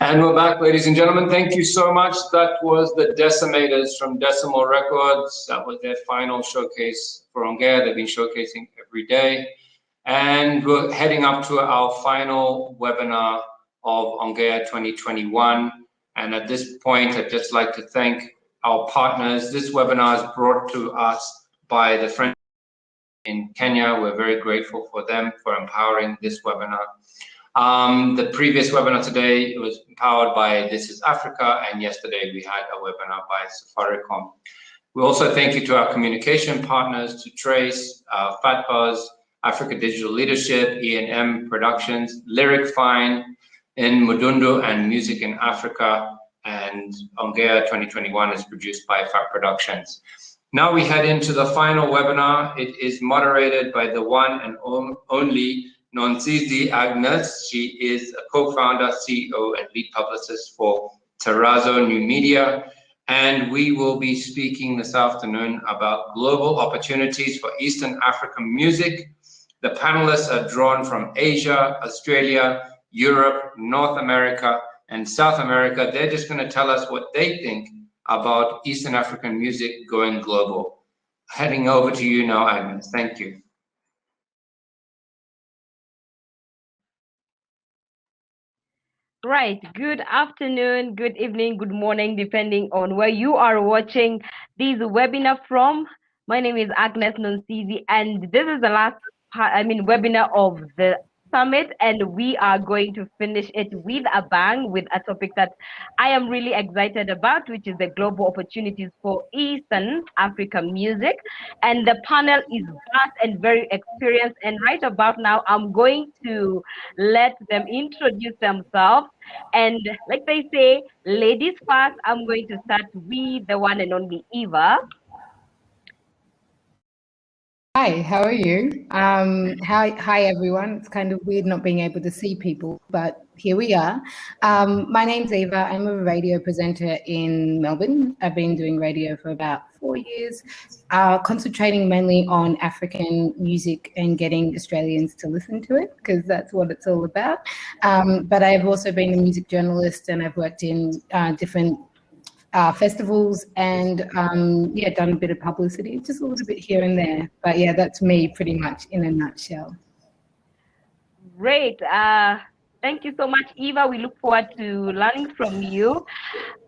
And we're back, ladies and gentlemen. Thank you so much. That was the Decimators from Decimal Records. That was their final showcase for ONGEA. They've been showcasing every day. And we're heading up to our final webinar of ONGEA 2021. And at this point, I'd just like to thank our partners. This webinar is brought to us by the French in Kenya. We're very grateful for them for empowering this webinar. The previous webinar today was empowered by This is Africa, and yesterday we had a webinar by Safaricom. We also thank you to our communication partners, to Trace, FatBuzz, Africa Digital Leadership, E&M Productions, Lyric Fine, in Mudundu, and Music in Africa. And ONGEA 2021 is produced by Fat Productions. Now we head into the final webinar. It is moderated by the one and only Nontsizi Agnes. She is a co-founder, CEO, and lead publicist for Terrazzo New Media. And we will be speaking this afternoon about global opportunities for Eastern African music. The panelists are drawn from Asia, Australia, Europe, North America, and South America. They're just going to tell us what they think about Eastern African music going global. Heading over to you now, Agnes. Thank you. Right. Good afternoon, good evening, good morning, depending on where you are watching this webinar from. My name is Agnes Nonsizi, and this is the last webinar of the summit, and we are going to finish it with a bang, with a topic that I am really excited about, which is the global opportunities for Eastern African music. And the panel is vast and very experienced, and right about now I'm going to let them introduce themselves. And like they say, ladies first. I'm going to start with the one and only Eva. Hi, how are you? Hi everyone. It's kind of weird not being able to see people, but here we are. My name's Eva. I'm a radio presenter in Melbourne. I've been doing radio for about 4 years, concentrating mainly on African music and getting Australians to listen to it, because that's what it's all about. But I've also been a music journalist, and I've worked in different festivals, and yeah, done a bit of publicity, just a little bit here and there. But yeah, that's me pretty much in a nutshell. Great. Thank you so much, Eva. We look forward to learning from you.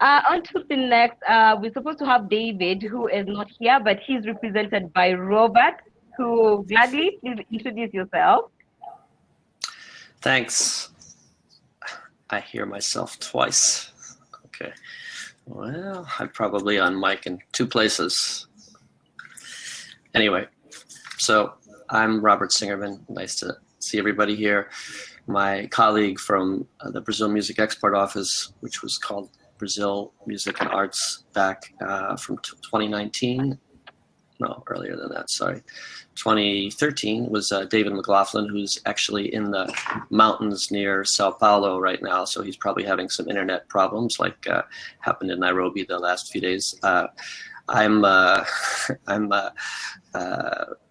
On to the next, we're supposed to have David, who is not here, but he's represented by Robert, who gladly, please introduce yourself. Thanks. I hear myself twice. Okay. Well, I'm probably on mic in 2 places. Anyway, so I'm Robert Singerman. Nice to see everybody here. My colleague from the Brazil Music Export Office, which was called Brazil Music and Arts back from 2019. No, earlier than that, sorry. 2013 was David McLaughlin, who's actually in the mountains near Sao Paulo right now. So he's probably having some internet problems, like happened in Nairobi the last few days. I'm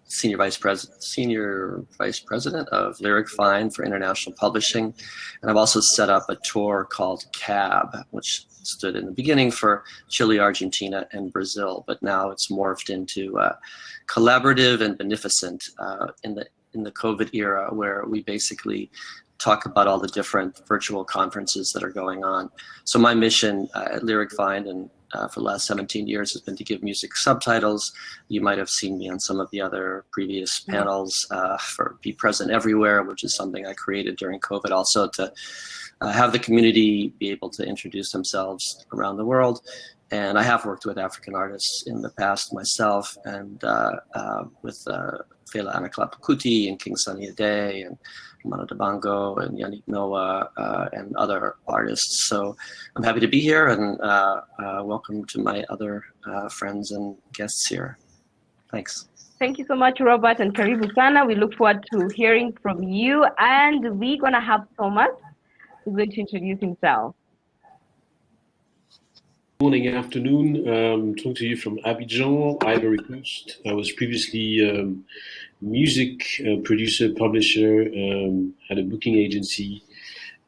Senior Vice President of Lyric Fine for International Publishing. And I've also set up a tour called CAB, which stood in the beginning for Chile, Argentina, and Brazil, but now it's morphed into collaborative and beneficent in the COVID era, where we basically talk about all the different virtual conferences that are going on. So my mission at Lyric Find and for the last 17 years has been to give music subtitles. You might have seen me on some of the other previous panels for Be Present Everywhere, which is something I created during COVID, also to have the community be able to introduce themselves around the world. And I have worked with African artists in the past myself, and with Fela Anaklapukuti and King Sunny Ade and Mano Dibango and Yannick Noah and other artists. So I'm happy to be here, and welcome to my other friends and guests here. Thanks. Thank you so much, Robert, and Karibu Sana. We look forward to hearing from you. And we're going to have Thomas, who's going to introduce himself. Morning, afternoon. Talking to you from Abidjan, Ivory Coast. I was previously music producer, publisher, had a booking agency,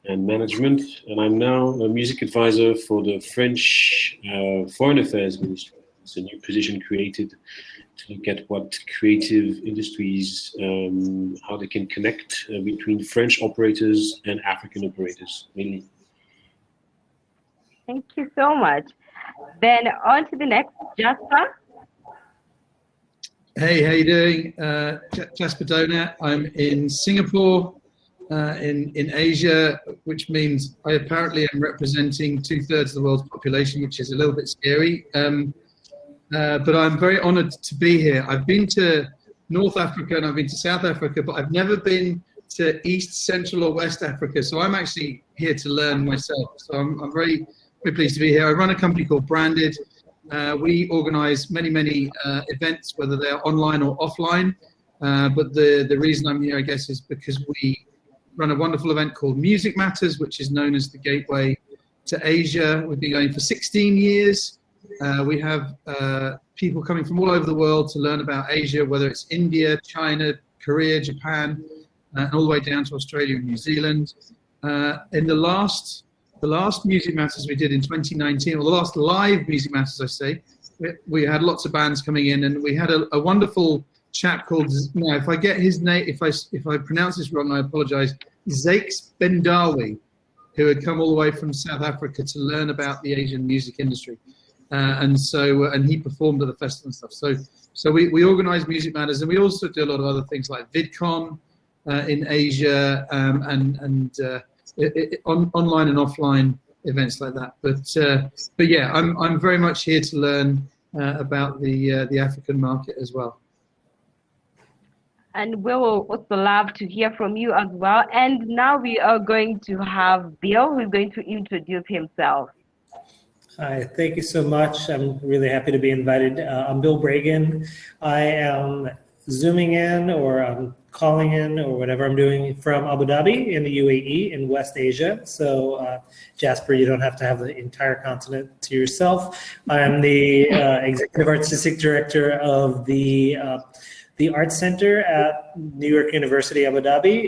and management, and I'm now a music advisor for the French Foreign Affairs Ministry. It's a new position created to look at what creative industries, how they can connect between French operators and African operators, mainly. Thank you so much. Then on to the next, Jasper. Hey, how you doing? Jasper Donat. I'm in Singapore, in Asia, which means I apparently am representing 2/3 of the world's population, which is a little bit scary. But I'm very honored to be here. I've been to North Africa and I've been to South Africa, but I've never been to East, Central or West Africa. So I'm actually here to learn myself. So I'm very pleased to be here. I run a company called Branded. We organize many events, whether they're online or offline. But the reason I'm here, I guess, is because we run a wonderful event called Music Matters, which is known as the gateway to Asia. We've been going for 16 years. We have people coming from all over the world to learn about Asia, whether it's India, China, Korea, Japan, and all the way down to Australia and New Zealand. In the last Music Matters we did in 2019, or the last live Music Matters, I say, we had lots of bands coming in, and we had a wonderful chap called, now if I get his name, if I pronounce this wrong, I apologize, Zakes Bendawi, who had come all the way from South Africa to learn about the Asian music industry. And he performed at the festival and stuff. So we organize Music Matters, and we also do a lot of other things like VidCon in Asia, and online and offline events like that. But yeah, I'm very much here to learn about the African market as well. And we will also love to hear from you as well. And now we are going to have Bill, who's going to introduce himself. Hi, thank you so much. I'm really happy to be invited. I'm Bill Bragan. I am Zooming in, or I'm calling in, or whatever I'm doing, from Abu Dhabi in the UAE in West Asia. So Jasper, you don't have to have the entire continent to yourself. I'm the Executive Artistic Director of the Art Center at New York University, Abu Dhabi.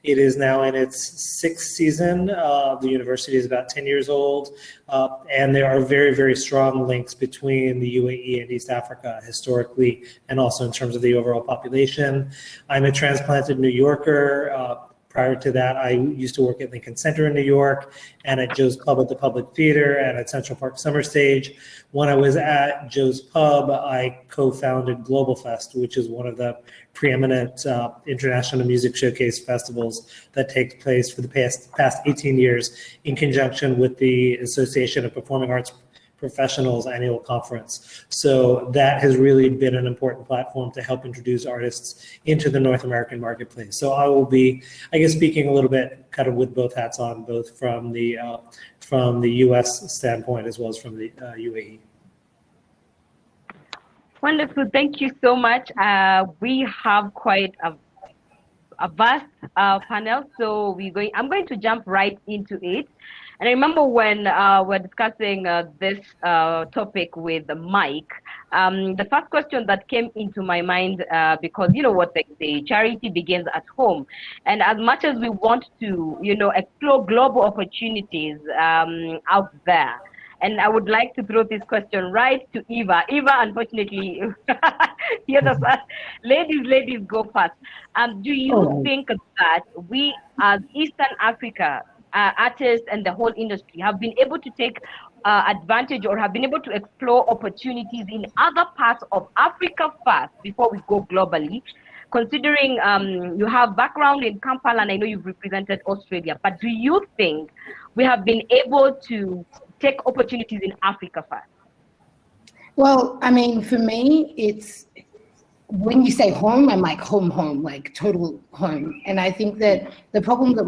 It is now in its 6th season. The university is about 10 years old, and there are very, very strong links between the UAE and East Africa historically, and also in terms of the overall population. I'm a transplanted New Yorker. Prior to that, I used to work at Lincoln Center in New York, and at Joe's Pub at the Public Theater, and at Central Park Summer Stage. When I was at Joe's Pub, I co-founded Globalfest, which is one of the preeminent international music showcase festivals that takes place for the past 18 years in conjunction with the Association of Performing Arts Professionals annual conference. So that has really been an important platform to help introduce artists into the North American marketplace. So I will be, I guess, speaking a little bit kind of with both hats on, both from the US standpoint as well as from the UAE. Wonderful, thank you so much. We have quite a vast panel, so I'm going to jump right into it. And I remember when we're discussing this topic with Mike, the first question that came into my mind, because you know what they say, charity begins at home. And as much as we want to, explore global opportunities out there, and I would like to throw this question right to Eva. Eva, unfortunately, you're the first. Ladies, go first. Do you think that we, as Eastern Africa, artists and the whole industry, have been able to take advantage, or have been able to explore opportunities in other parts of Africa first before we go globally? Considering you have background in Kampala, and I know you've represented Australia, but do you think we have been able to take opportunities in Africa first? Well, I mean, for me, it's, when you say home, I'm like home, like total home. And I think that the problem that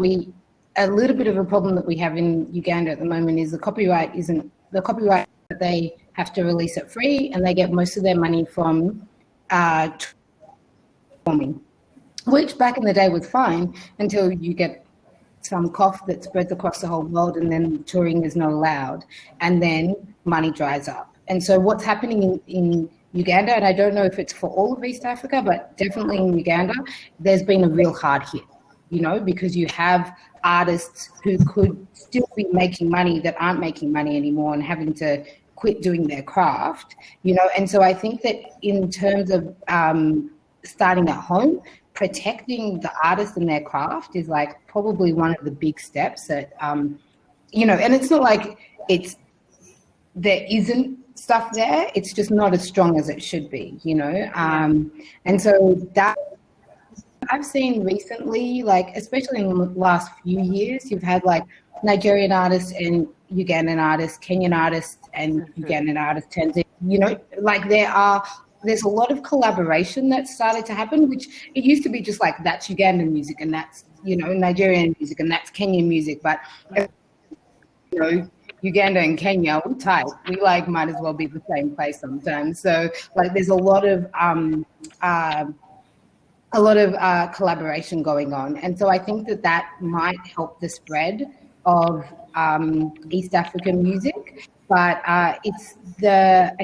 a little bit of a problem that we have in Uganda at the moment is the copyright that they have to release it free, and they get most of their money from performing, which back in the day was fine until you get some cough that spreads across the whole world, and then touring is not allowed, and then money dries up. And so what's happening in Uganda, and I don't know if it's for all of East Africa, but definitely in Uganda, there's been a real hard hit. you know, because you have artists who could still be making money that aren't making money anymore and having to quit doing their craft, you know. And so I think that in terms of starting at home, protecting the artist and their craft is like probably one of the big steps that, you know, and it's not like there isn't stuff there, it's just not as strong as it should be, you know. And so that I've seen recently, like especially in the last few years, you've had like Nigerian artists and Ugandan artists, Kenyan artists and Ugandan artists, Tanzania, you know, like there's a lot of collaboration that started to happen, which it used to be just like that's Ugandan music and that's, you know, Nigerian music and that's Kenyan music, but you know, Uganda and Kenya, we're tight. We like might as well be the same place sometimes. So like there's a lot of collaboration going on, and so I think that might help the spread of East African music. But I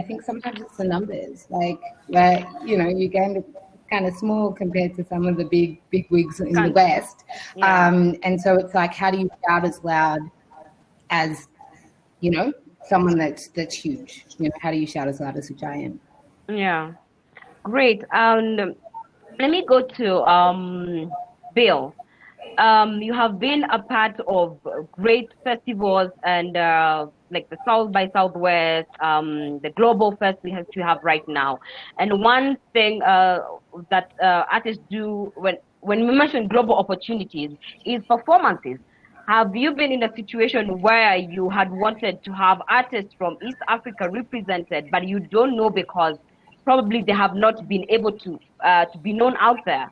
think sometimes it's the numbers, like where, you know, Uganda kind of small compared to some of the big wigs in the West, and so it's like, how do you shout as loud as, you know, someone that's huge? You know, how do you shout as loud as a giant? Yeah, great. Let me go to Bill. You have been a part of great festivals and like the South by Southwest, the Globalfest we have right now. And one thing that artists do when we mention global opportunities is performances. Have you been in a situation where you had wanted to have artists from East Africa represented, but you don't know because probably they have not been able to be known out there?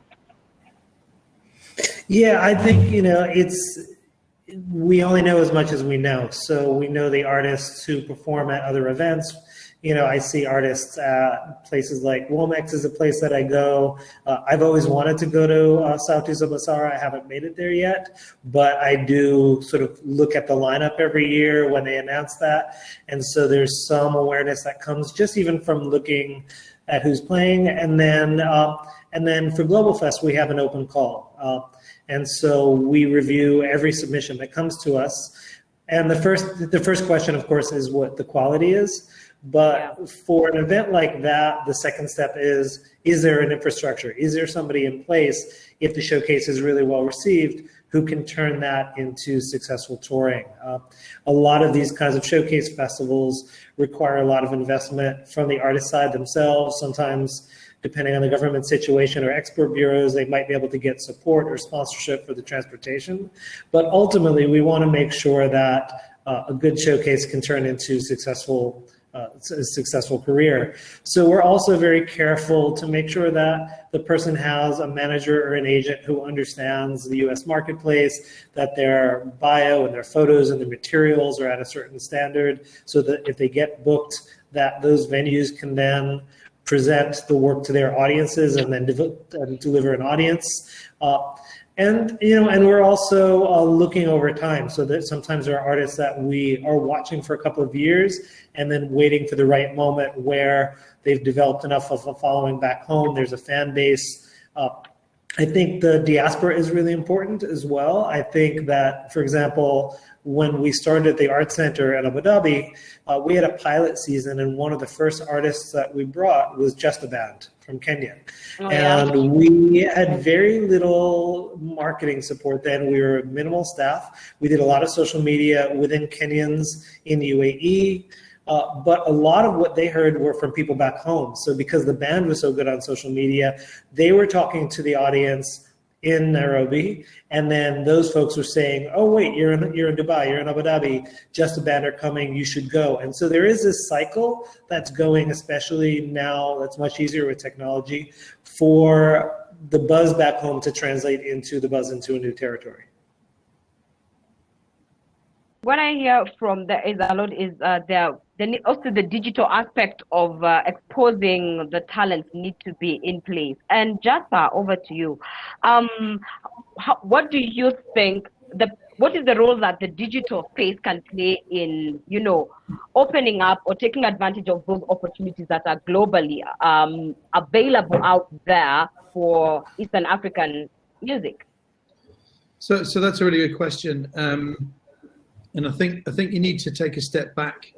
Yeah, I think, you know, we only know as much as we know. So we know the artists who perform at other events. You know, I see artists at places like Womex is a place that I go. I've always wanted to go to Sauti za Busara. I haven't made it there yet, but I do sort of look at the lineup every year when they announce that. And so there's some awareness that comes just even from looking at who's playing. And then for Globalfest, we have an open call. And so we review every submission that comes to us. And the first question, of course, is what the quality is. But for an event like that, the second step is there an infrastructure? Is there somebody in place, if the showcase is really well received, who can turn that into successful touring? A lot of these kinds of showcase festivals require a lot of investment from the artist side themselves. Sometimes, depending on the government situation or export bureaus, they might be able to get support or sponsorship for the transportation. But ultimately, we want to make sure that a good showcase can turn into a successful career. So we're also very careful to make sure that the person has a manager or an agent who understands the US marketplace, that their bio and their photos and the materials are at a certain standard, so that if they get booked, that those venues can then present the work to their audiences and then deliver an audience. And we're also looking over time, so that sometimes there are artists that we are watching for a couple of years and then waiting for the right moment where they've developed enough of a following back home. There's a fan base. I think the diaspora is really important as well. I think that, for example, when we started the Art Center at Abu Dhabi, we had a pilot season, and one of the first artists that we brought was Just a Band from Kenya. And we had very little marketing support then. We were minimal staff. We did a lot of social media within Kenyans in UAE. But a lot of what they heard were from people back home. So because the band was so good on social media, they were talking to the audience in Nairobi, and then those folks were saying, oh wait, you're in Dubai, you're in Abu Dhabi, Just a Band are coming, you should go. And so there is this cycle that's going, especially now that's much easier with technology, for the buzz back home to translate into the buzz into a new territory. What I hear from there is a lot is also the digital aspect of exposing the talents need to be in place. And Jasper, over to you. What do you think? What is the role that the digital space can play in, opening up or taking advantage of those opportunities that are globally available out there for Eastern African music? So that's a really good question, and I think you need to take a step back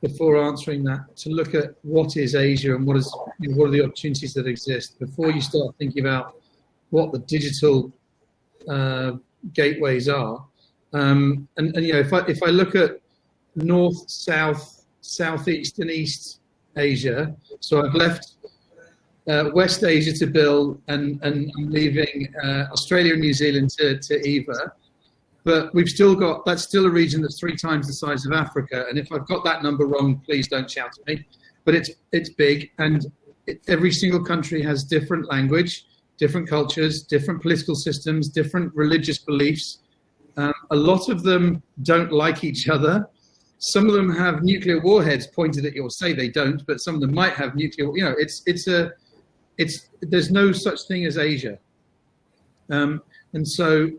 before answering that to look at what is Asia and what are the opportunities that exist before you start thinking about what the digital gateways are. And if I look at North, South, Southeast, and East Asia, so I've left West Asia to Bill, and I'm leaving Australia and New Zealand to Eva. But we've still got, that's still a region that's 3 times the size of Africa. And if I've got that number wrong, please don't shout at me. But it's big, and every single country has different language, different cultures, different political systems, different religious beliefs. A lot of them don't like each other. Some of them have nuclear warheads pointed at you, or say they don't, but some of them might have nuclear. There's no such thing as Asia. And so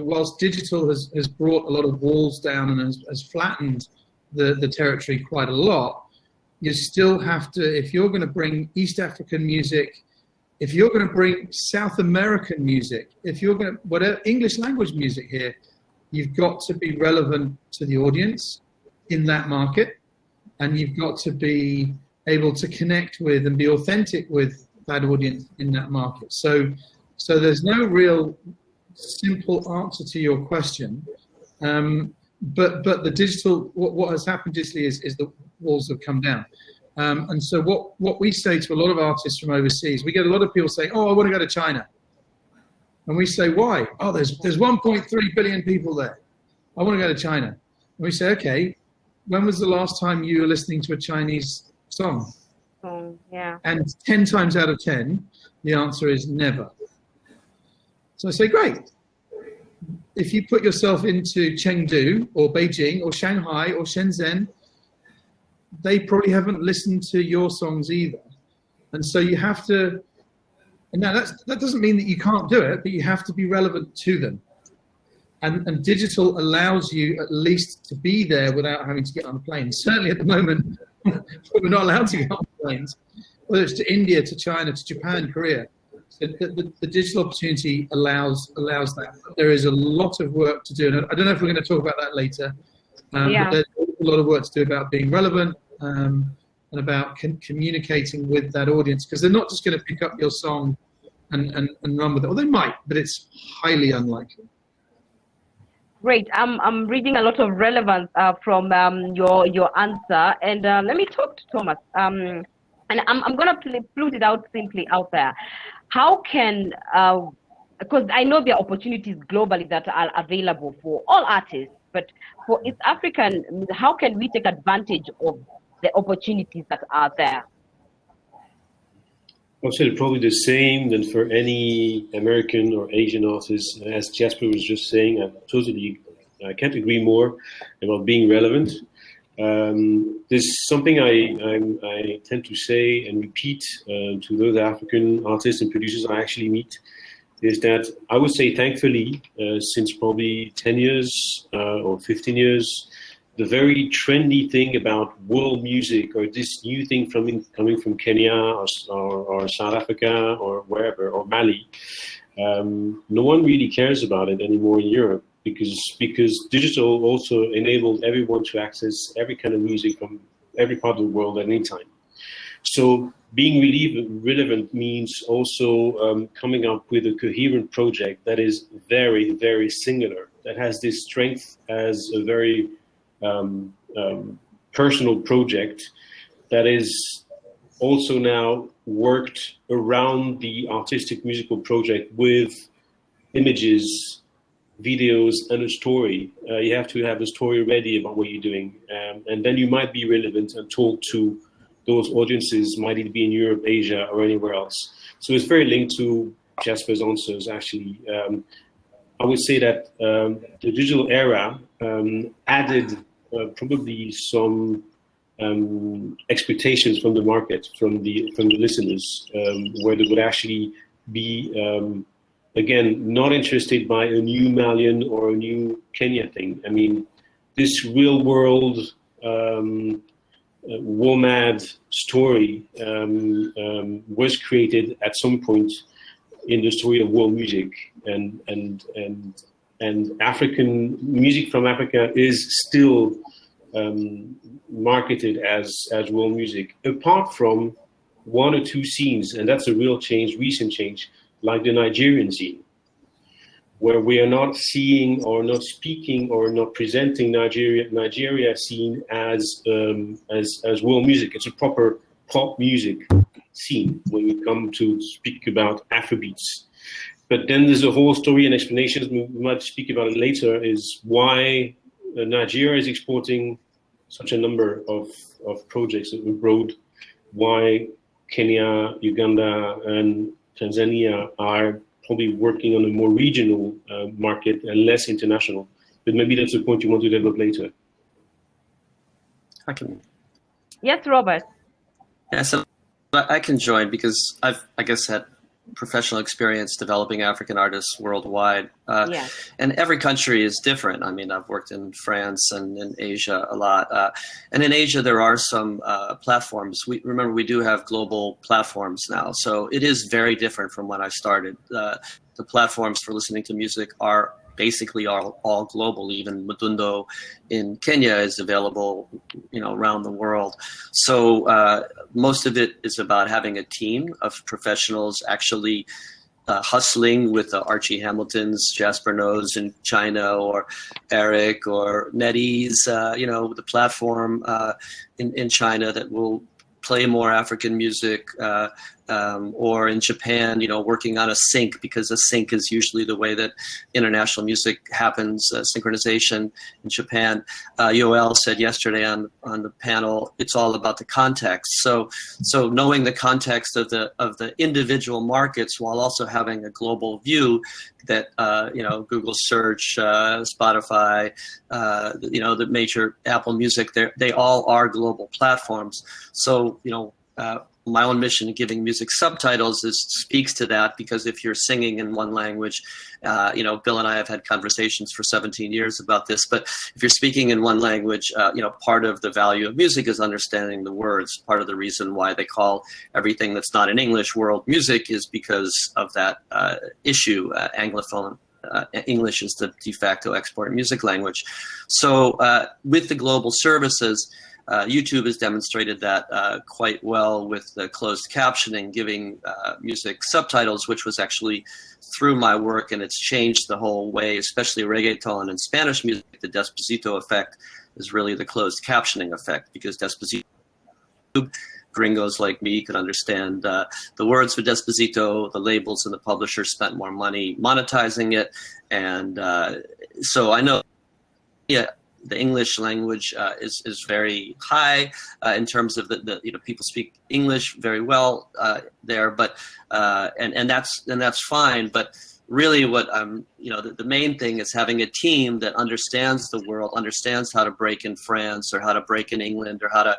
whilst digital has brought a lot of walls down and has flattened the territory quite a lot, you still have to, if you're going to bring East African music, if you're going to bring South American music, if you're going to, whatever English language music here, you've got to be relevant to the audience in that market, and you've got to be able to connect with and be authentic with that audience in that market. So there's no real simple answer to your question, but the digital, what has happened digitally is the walls have come down. And so what we say to a lot of artists from overseas, we get a lot of people say, oh, I want to go to China. And we say, why? Oh, there's 1.3 billion people there. I want to go to China. And we say, okay, when was the last time you were listening to a Chinese song? Yeah. And 10 times out of 10, the answer is never. So I say, great. If you put yourself into Chengdu or Beijing or Shanghai or Shenzhen, they probably haven't listened to your songs either. And so you have to, and now that doesn't mean that you can't do it, but you have to be relevant to them. And digital allows you at least to be there without having to get on a plane. Certainly at the moment, we're not allowed to get on planes, whether it's to India, to China, to Japan, Korea. So the digital opportunity allows that. There is a lot of work to do. And I don't know if we're going to talk about that later. But there's a lot of work to do about being relevant and about communicating with that audience, because they're not just going to pick up your song and run with it. Well, they might, but it's highly unlikely. Great. I'm reading a lot of relevance from your answer, and let me talk to Thomas. And I'm gonna put it out simply out there. How can, because I know there are opportunities globally that are available for all artists, but for East African, how can we take advantage of the opportunities that are there? I'll say probably the same than for any American or Asian artist. As Jasper was just saying, I can't agree more about being relevant. There's something I tend to say and repeat to those African artists and producers I actually meet, is that I would say, thankfully, since probably 10 years or 15 years, the very trendy thing about world music, or this new thing coming from Kenya or South Africa or wherever, or Mali, no one really cares about it anymore in Europe, because digital also enabled everyone to access every kind of music from every part of the world at any time. So being really relevant means also coming up with a coherent project that is very, very singular, that has this strength as a very personal project that is also now worked around the artistic musical project with images, videos, and a story. You have to have a story ready about what you're doing, and then you might be relevant and talk to those audiences, might it be in Europe, Asia, or anywhere else. So it's very linked to Jasper's answers, actually. I would say that the digital era added probably some expectations from the market, from the listeners, where they would actually be, again, not interested by a new Malian or a new Kenya thing. I mean, this real world WOMAD story was created at some point in the story of world music. and African music from Africa is still marketed as world music, apart from one or two scenes, and that's a real change, recent change, like the Nigerian scene, where we are not seeing or not speaking or not presenting Nigeria scene as world music. It's a proper pop music scene when we come to speak about Afrobeats. But then there's a whole story and explanations, we might speak about it later, is why Nigeria is exporting such a number of projects abroad, why Kenya, Uganda, and Tanzania are probably working on a more regional market and less international. But maybe that's a point you want to develop later. I can. Yes, Robert. Yeah, so I can join because I've, I guess, had professional experience developing African artists worldwide. Yeah. And every country is different. I mean, I've worked in France and in Asia a lot. And in Asia, there are some platforms. Remember, we do have global platforms now. So it is very different from when I started. The platforms for listening to music are basically all global. Even Mudundo in Kenya is available, around the world. So most of it is about having a team of professionals actually hustling with Archie Hamilton's, Jasper Knows in China, or Eric or NetEase, the platform in China that will play more African music, or in Japan, working on a sync, because a sync is usually the way that international music happens, synchronization in Japan. Yoel said yesterday on the panel, it's all about the context. So knowing the context of the individual markets while also having a global view that, Google search, Spotify, the major Apple Music, they all are global platforms. So, my own mission in giving music subtitles speaks to that, because if you're singing in one language, Bill and I have had conversations for 17 years about this, but if you're speaking in one language, part of the value of music is understanding the words. Part of the reason why they call everything that's not in English world music is because of that issue, Anglophone. English is the de facto export music language. So with the global services, YouTube has demonstrated that quite well with the closed captioning, giving music subtitles, which was actually through my work, and it's changed the whole way, especially reggaeton and Spanish music. The Despacito effect is really the closed captioning effect, because Despacito, gringos like me could understand the words for Despacito. The labels and the publishers spent more money monetizing it, and so I know, the English language is very high in terms of the people speak English very well there, but and that's fine. But really, what the main thing is having a team that understands the world, understands how to break in France or how to break in England, or how to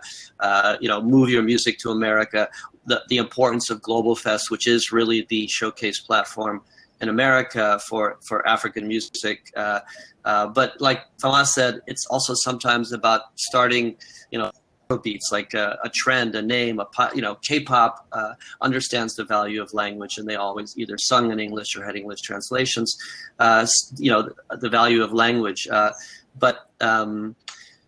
move your music to America. The importance of Globalfest, which is really the showcase platform in America for African music. But like Famas said, it's also sometimes about starting, beats, like a trend, a name, K-pop understands the value of language, and they always either sung in English or had English translations, the value of language.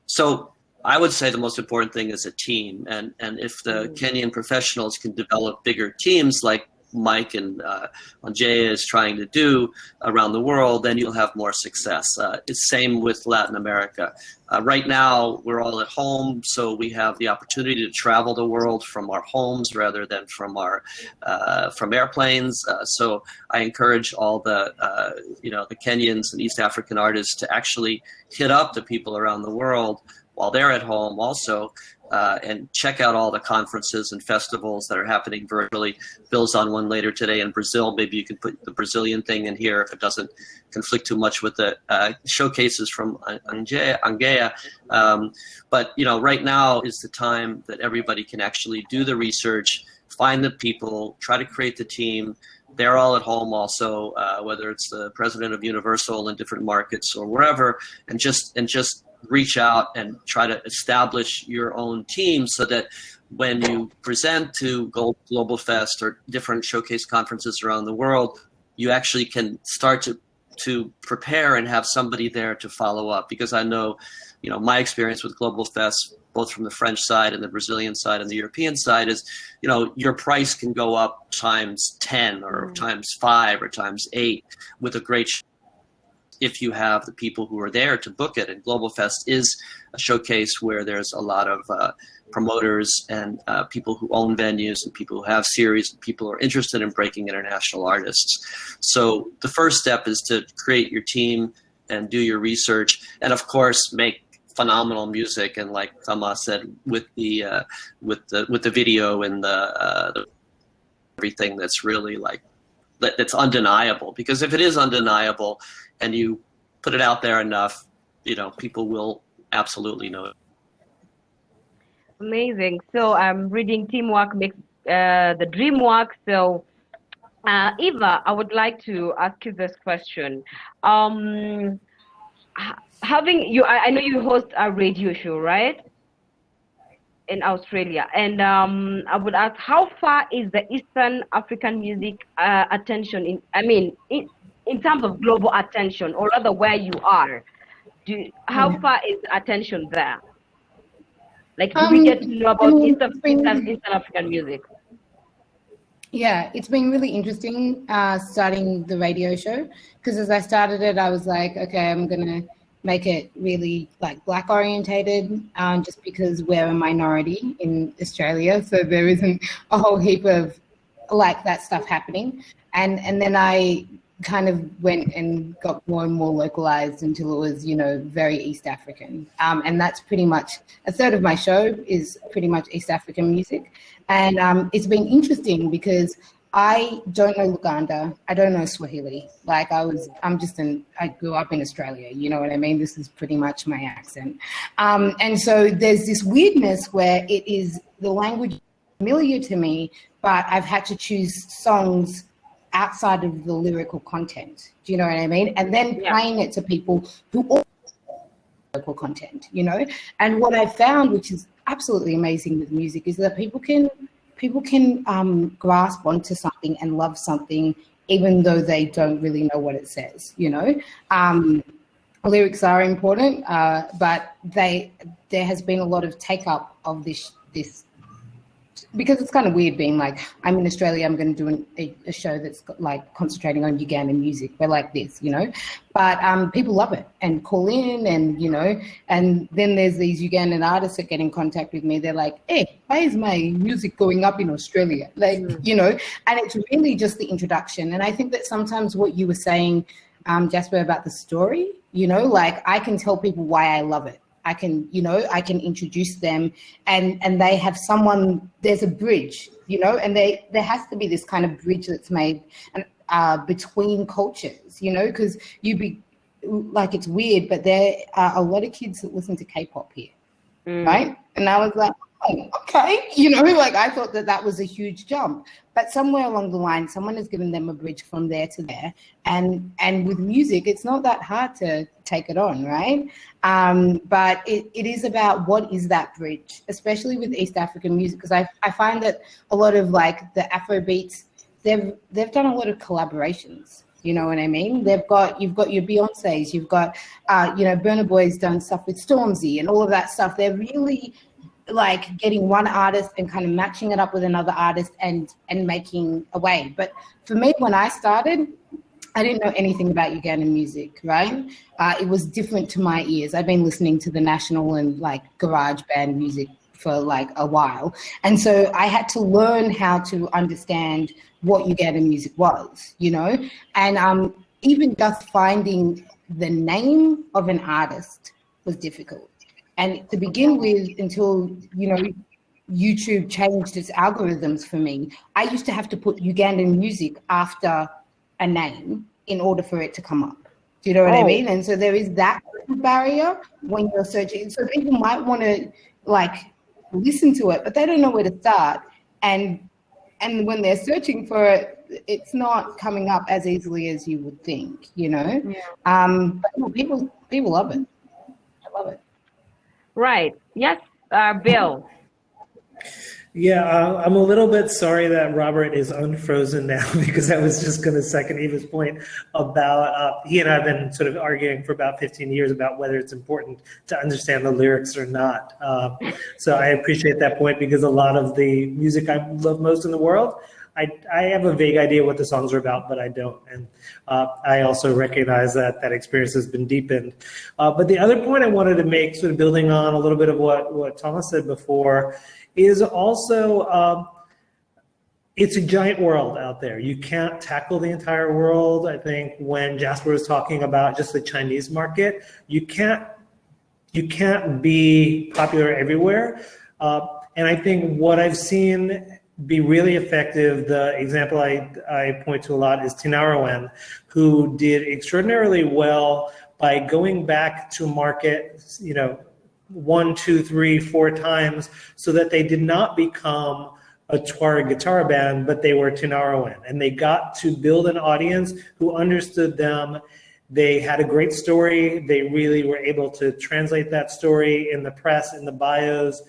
So I would say the most important thing is a team. And if the Kenyan professionals can develop bigger teams like Mike and ONGEA is trying to do around the world, then you'll have more success. It's same with Latin America. Right now, we're all at home, so we have the opportunity to travel the world from our homes rather than from our from airplanes. So I encourage all the the Kenyans and East African artists to actually hit up the people around the world while they're at home also. And check out all the conferences and festivals that are happening virtually. Bill's on one later today in Brazil. Maybe you can put the Brazilian thing in here if it doesn't conflict too much with the showcases from ONGEA. But right now is the time that everybody can actually do the research, find the people, try to create the team. They're all at home also, whether it's the president of Universal in different markets or wherever, and just reach out and try to establish your own team, so that when you present to Globalfest or different showcase conferences around the world, you actually can start to prepare and have somebody there to follow up. Because I know, my experience with Globalfest, both from the French side and the Brazilian side and the European side, is, your price can go up times 10 or times 5 or times 8 with a great show if you have the people who are there to book it. And Globalfest is a showcase where there's a lot of promoters and people who own venues and people who have series and people who are interested in breaking international artists. So the first step is to create your team and do your research, and of course make phenomenal music. And like Thomas said, with the video and the everything that's really that's undeniable. Because if it is undeniable and you put it out there enough, people will absolutely know it. Amazing. So I'm reading teamwork makes the dream work. So Eva, I would like to ask you this question. Having you, I know you host a radio show, right? In Australia, and I would ask, how far is the Eastern African music attention in terms of global attention, or rather where you are? How far is the attention there? Like, do we get to know about Eastern African music? Yeah, it's been really interesting starting the radio show, because as I started it, I was like, okay, I'm gonna make it really Black orientated, just because we're a minority in Australia, so there isn't a whole heap of that stuff happening. And then I kind of went and got more and more localized until it was, very East African. And that's pretty much a third of my show is pretty much East African music. And it's been interesting because I don't know Luganda. I don't know Swahili. I grew up in Australia, you know what I mean? This is pretty much my accent. And so there's this weirdness where it is the language familiar to me, but I've had to choose songs outside of the lyrical content. Do you know what I mean? And then playing it to people who also local content, And what I found, which is absolutely amazing with music, is that people can grasp onto something and love something even though they don't really know what it says, Lyrics are important, but there has been a lot of take up of this because it's kind of weird being I'm in Australia, I'm going to do a show that's concentrating on Ugandan music. We're like this, but people love it and call in and, and then there's these Ugandan artists that get in contact with me. They're like, hey, why is my music going up in Australia? And it's really just the introduction. And I think that sometimes what you were saying, Jasper, about the story, I can tell people why I love it. I can introduce them and they have someone, there's a bridge, and there has to be this kind of bridge that's made between cultures, because it's weird, but there are a lot of kids that listen to K-pop here, right? And I was like, oh, okay, I thought that was a huge jump. But somewhere along the line, someone has given them a bridge from there to there. And with music, it's not that hard to take it on, right? But it is about what is that bridge, especially with East African music, because I find that a lot of the Afro beats, they've done a lot of collaborations. You know what I mean? You've got your Beyoncés, you've got, Burna Boy's done stuff with Stormzy and all of that stuff. They're really getting one artist and kind of matching it up with another artist and making a way. But for me, when I started, I didn't know anything about Ugandan music, right? It was different to my ears. I've been listening to the national and garage band music for a while. And so I had to learn how to understand what Ugandan music was, and even just finding the name of an artist was difficult. And to begin with, until, YouTube changed its algorithms for me, I used to have to put Ugandan music after a name in order for it to come up. Do you know what I mean? And so there is that barrier when you're searching. So people might want to listen to it, but they don't know where to start. And when they're searching for it, it's not coming up as easily as you would think, Yeah. But no, people love it. I love it. Right. Yes, Bill. Yeah, I'm a little bit sorry that Robert is unfrozen now because I was just going to second Eva's point about he and I have been sort of arguing for about 15 years about whether it's important to understand the lyrics or not. So I appreciate that point because a lot of the music I love most in the world, I have a vague idea what the songs are about, but I don't. And I also recognize that that experience has been deepened. But the other point I wanted to make, sort of building on a little bit of what Thomas said before, is also it's a giant world out there. You can't tackle the entire world. I think when Jasper was talking about just the Chinese market, you can't be popular everywhere. And I think what I've seen be really effective, the example I point to a lot is Tinarowen, who did extraordinarily well by going back to market, 1, 2, 3, 4 times, so that they did not become a Tuareg guitar band, but they were Tinarowen. And they got to build an audience who understood them. They had a great story. They really were able to translate that story in the press, in the bios,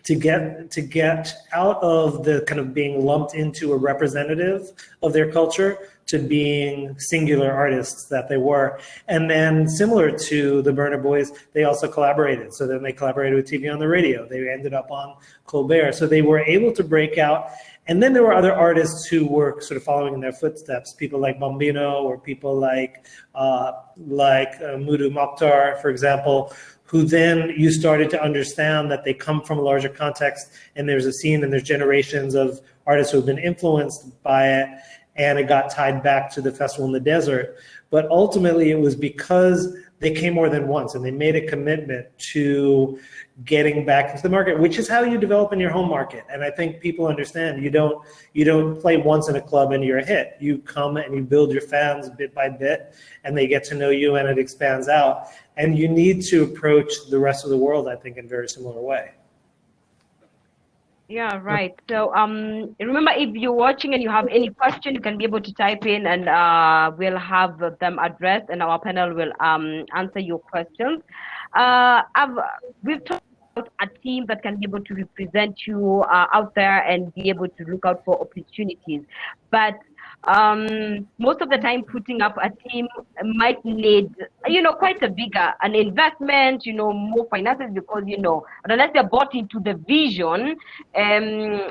to get out of the kind of being lumped into a representative of their culture to being singular artists that they were. And then similar to the Burna Boys, they also collaborated. So then they collaborated with TV on the radio. They ended up on Colbert. So they were able to break out. And then there were other artists who were sort of following in their footsteps, people like Bambino or people like Mudu Mokhtar, for example, who then you started to understand that they come from a larger context and there's a scene and there's generations of artists who have been influenced by it, and it got tied back to the festival in the desert. But ultimately it was because they came more than once and they made a commitment to getting back into the market, which is how you develop in your home market. And I think people understand you don't play once in a club and you're a hit. You come and you build your fans bit by bit and they get to know you and it expands out. And you need to approach the rest of the world, I think, in a very similar way. Yeah, right. So remember, if you're watching and you have any question, you can be able to type in and we'll have them addressed and our panel will answer your questions. We've talked about a team that can be able to represent you out there and be able to look out for opportunities. But most of the time putting up a team might need, quite a bigger, an investment, more finances because, unless they're bought into the vision,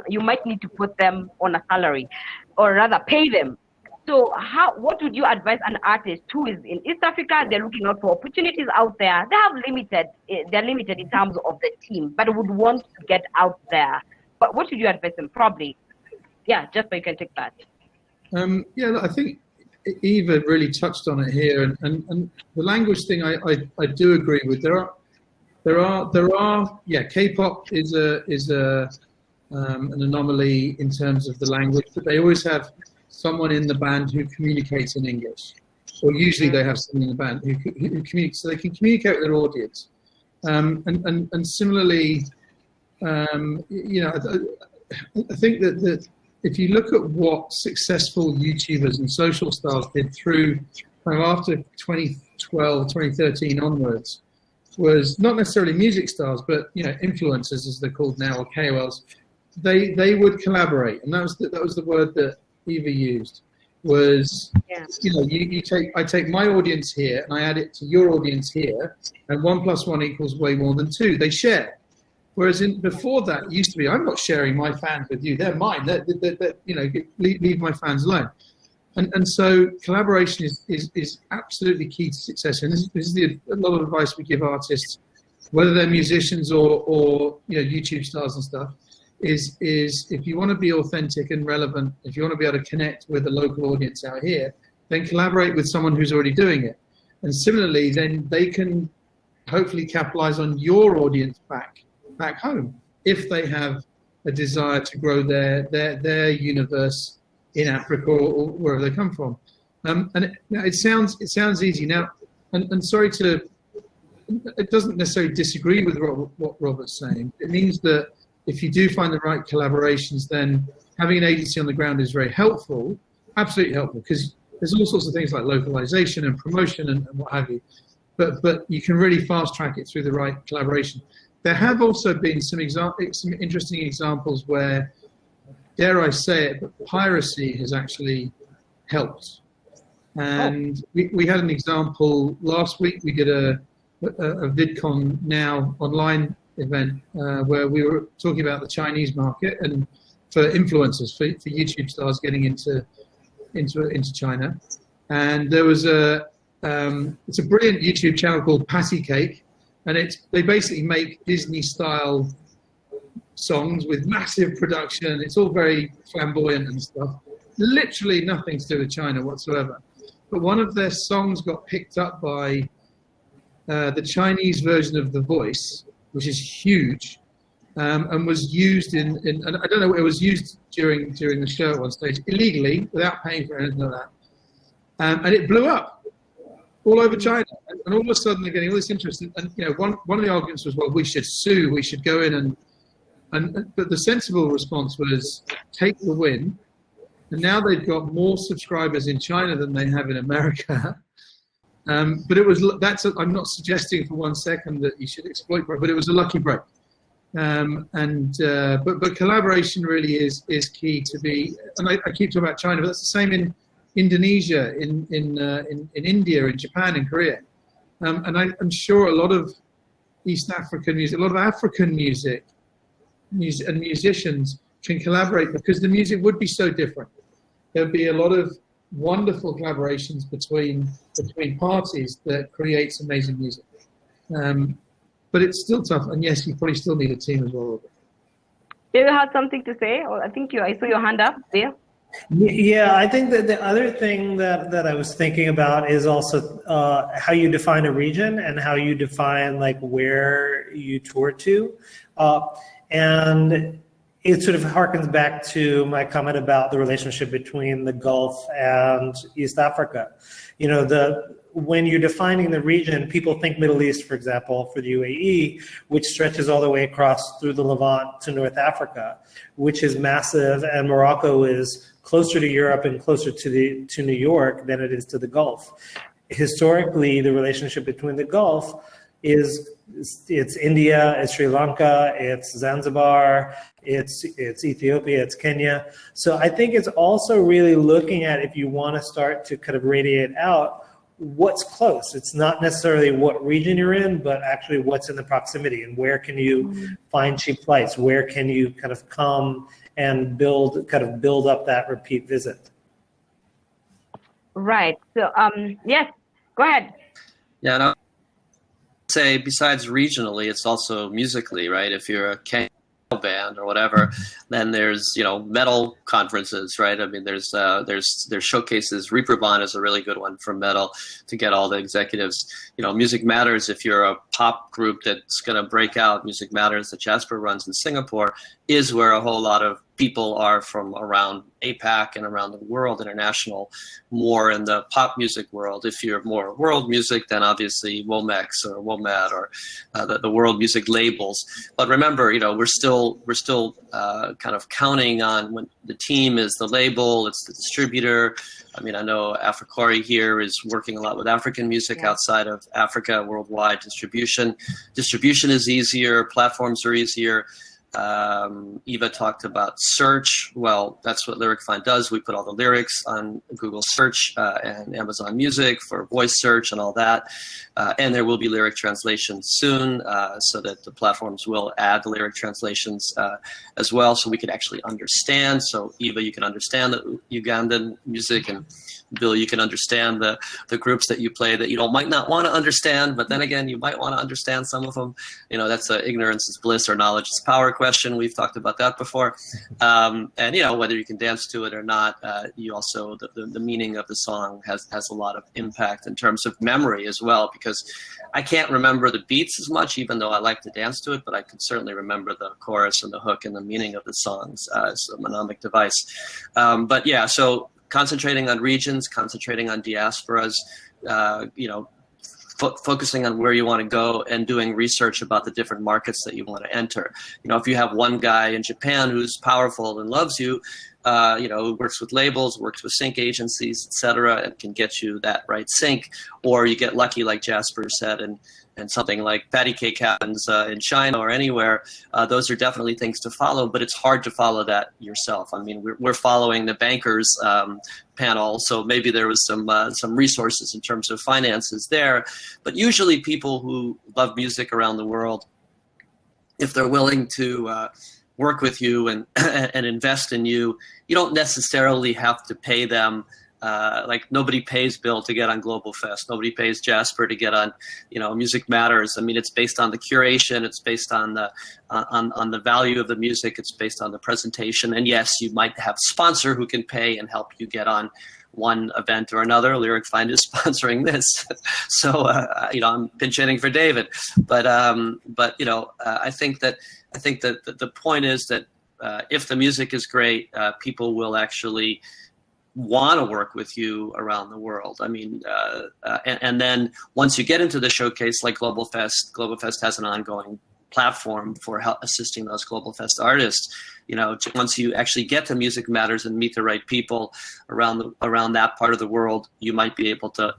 you might need to put them on a salary or rather pay them. So what would you advise an artist who is in East Africa, they're looking out for opportunities out there, they're limited in terms of the team, but would want to get out there. But what should you advise them? Probably, just so you can take that. I think Eva really touched on it here, and the language thing I do agree with. There are K-pop is an anomaly in terms of the language, but they always have someone in the band who communicates in English, or usually they have someone in the band who communicates, so they can communicate with their audience. And similarly, I think that if you look at what successful YouTubers and social stars did through kind of after 2012, 2013 onwards, was not necessarily music stars, but influencers as they're called now, or KOLs. They would collaborate, and that was the word that Eva used. Was I take my audience here and I add it to your audience here, and 1 + 1 equals way more than 2. They share. Whereas before that, it used to be, I'm not sharing my fans with you; they're mine. Leave my fans alone. And so collaboration is absolutely key to success. And this is a lot of advice we give artists, whether they're musicians or YouTube stars and stuff. Is if you want to be authentic and relevant, if you want to be able to connect with a local audience out here, then collaborate with someone who's already doing it. And similarly, then they can hopefully capitalize on your audience back home if they have a desire to grow their universe in Africa or wherever they come from. And it sounds easy now, and sorry to, it doesn't necessarily disagree with what Robert's saying. It means that if you do find the right collaborations, then having an agency on the ground is very helpful, absolutely helpful, because there's all sorts of things like localization and promotion and what have you. But you can really fast track it through the right collaboration. there have also been some interesting examples where, dare I say it, but piracy has actually helped. And we had an example last week. We did a VidCon Now online event where we were talking about the Chinese market and for influencers, for YouTube stars getting into China. And there was it's a brilliant YouTube channel called Patty Cake, and they basically make Disney style songs with massive production. It's all very flamboyant and stuff. Literally nothing to do with China whatsoever. But one of their songs got picked up by the Chinese version of The Voice, which is huge, and was used in and I don't know, it was used during the show at one stage illegally without paying for anything like that, and it blew up all over China. And all of a sudden they're getting all this interest. And you know, one of the arguments was, well, we should sue, we should go in but the sensible response was take the win. And now they've got more subscribers in China than they have in America. But I'm not suggesting for 1 second that you should exploit it, but it was a lucky break. But collaboration really is key to be, and I keep talking about China, but that's the same in Indonesia, in India, in Japan, in Korea. And I'm sure a lot of East African music, a lot of African music and musicians can collaborate because the music would be so different. There'd be a lot of wonderful collaborations between parties that creates amazing music. But it's still tough, and yes, you probably still need a team as well. David had something to say, or I saw your hand up there. Yeah, I think that the other thing that I was thinking about is also how you define a region and how you define like where you tour to, and it sort of harkens back to my comment about the relationship between the Gulf and East Africa. You know, when you're defining the region, people think Middle East, for example, for the UAE, which stretches all the way across through the Levant to North Africa, which is massive, and Morocco is closer to Europe and closer to New York than it is to the Gulf. Historically, the relationship between the Gulf it's India, it's Sri Lanka, it's Zanzibar, it's Ethiopia, it's Kenya. So I think it's also really looking at, if you want to start to kind of radiate out, what's close. It's not necessarily what region you're in, but actually what's in the proximity, and where can you find cheap flights? Where can you kind of come and build up that repeat visit? Right. So yes, go ahead. Yeah, and I would say besides regionally, it's also musically, right? If you're a Kenyan band or whatever, then there's, you know, metal conferences, right? I mean, there's showcases. Reeperbahn is a really good one for metal to get all the executives. You know, Music Matters, if you're a pop group that's going to break out, Music Matters that Jasper runs in Singapore is where a whole lot of people are from around APAC and around the world, international, more in the pop music world. If you're more world music, then obviously Womex or WOMAD or the world music labels. But remember, you know, we're still kind of counting on when the team is the label, it's the distributor. I mean, I know Africori here is working a lot with African music outside of Africa, worldwide distribution. Distribution is easier, platforms are easier. Eva talked about search. Well, that's what LyricFind does. We put all the lyrics on Google search and Amazon Music for voice search and all that. And there will be lyric translations soon, so that the platforms will add the lyric translations as well, so we can actually understand. So Eva, you can understand the Ugandan music, and Bill, you can understand the groups that you play that you might not want to understand, but then again, you might want to understand some of them. You know, that's a ignorance is bliss or knowledge is power question. We've talked about that before. And, you know, whether you can dance to it or not, you also, the meaning of the song has a lot of impact in terms of memory as well, because I can't remember the beats as much, even though I like to dance to it, but I can certainly remember the chorus and the hook and the meaning of the songs as a mnemonic device. But yeah, so concentrating on regions, concentrating on diasporas, you know, focusing on where you want to go and doing research about the different markets that you want to enter. You know, if you have one guy in Japan who's powerful and loves you, who works with labels, works with sync agencies, etc., and can get you that right sync. Or you get lucky, like Jasper said, and something like patty cake happens in China or anywhere. Those are definitely things to follow, but it's hard to follow that yourself. I mean, we're following the bankers panel, so maybe there was some resources in terms of finances there. But usually people who love music around the world, if they're willing to work with you and invest in you, you don't necessarily have to pay them. Like nobody pays Bill to get on Globalfest. Nobody pays Jasper to get on, Music Matters. I mean, it's based on the curation. It's based on the value of the music. It's based on the presentation. And yes, you might have a sponsor who can pay and help you get on one event or another. Lyric Find is sponsoring this, so I'm pinch hitting for David. But I think that the point is that if the music is great, people will actually want to work with you around the world. I mean, and then once you get into the showcase like Globalfest has an ongoing platform for assisting those Globalfest artists. Once you actually get to Music Matters and meet the right people around that part of the world, you might be able to,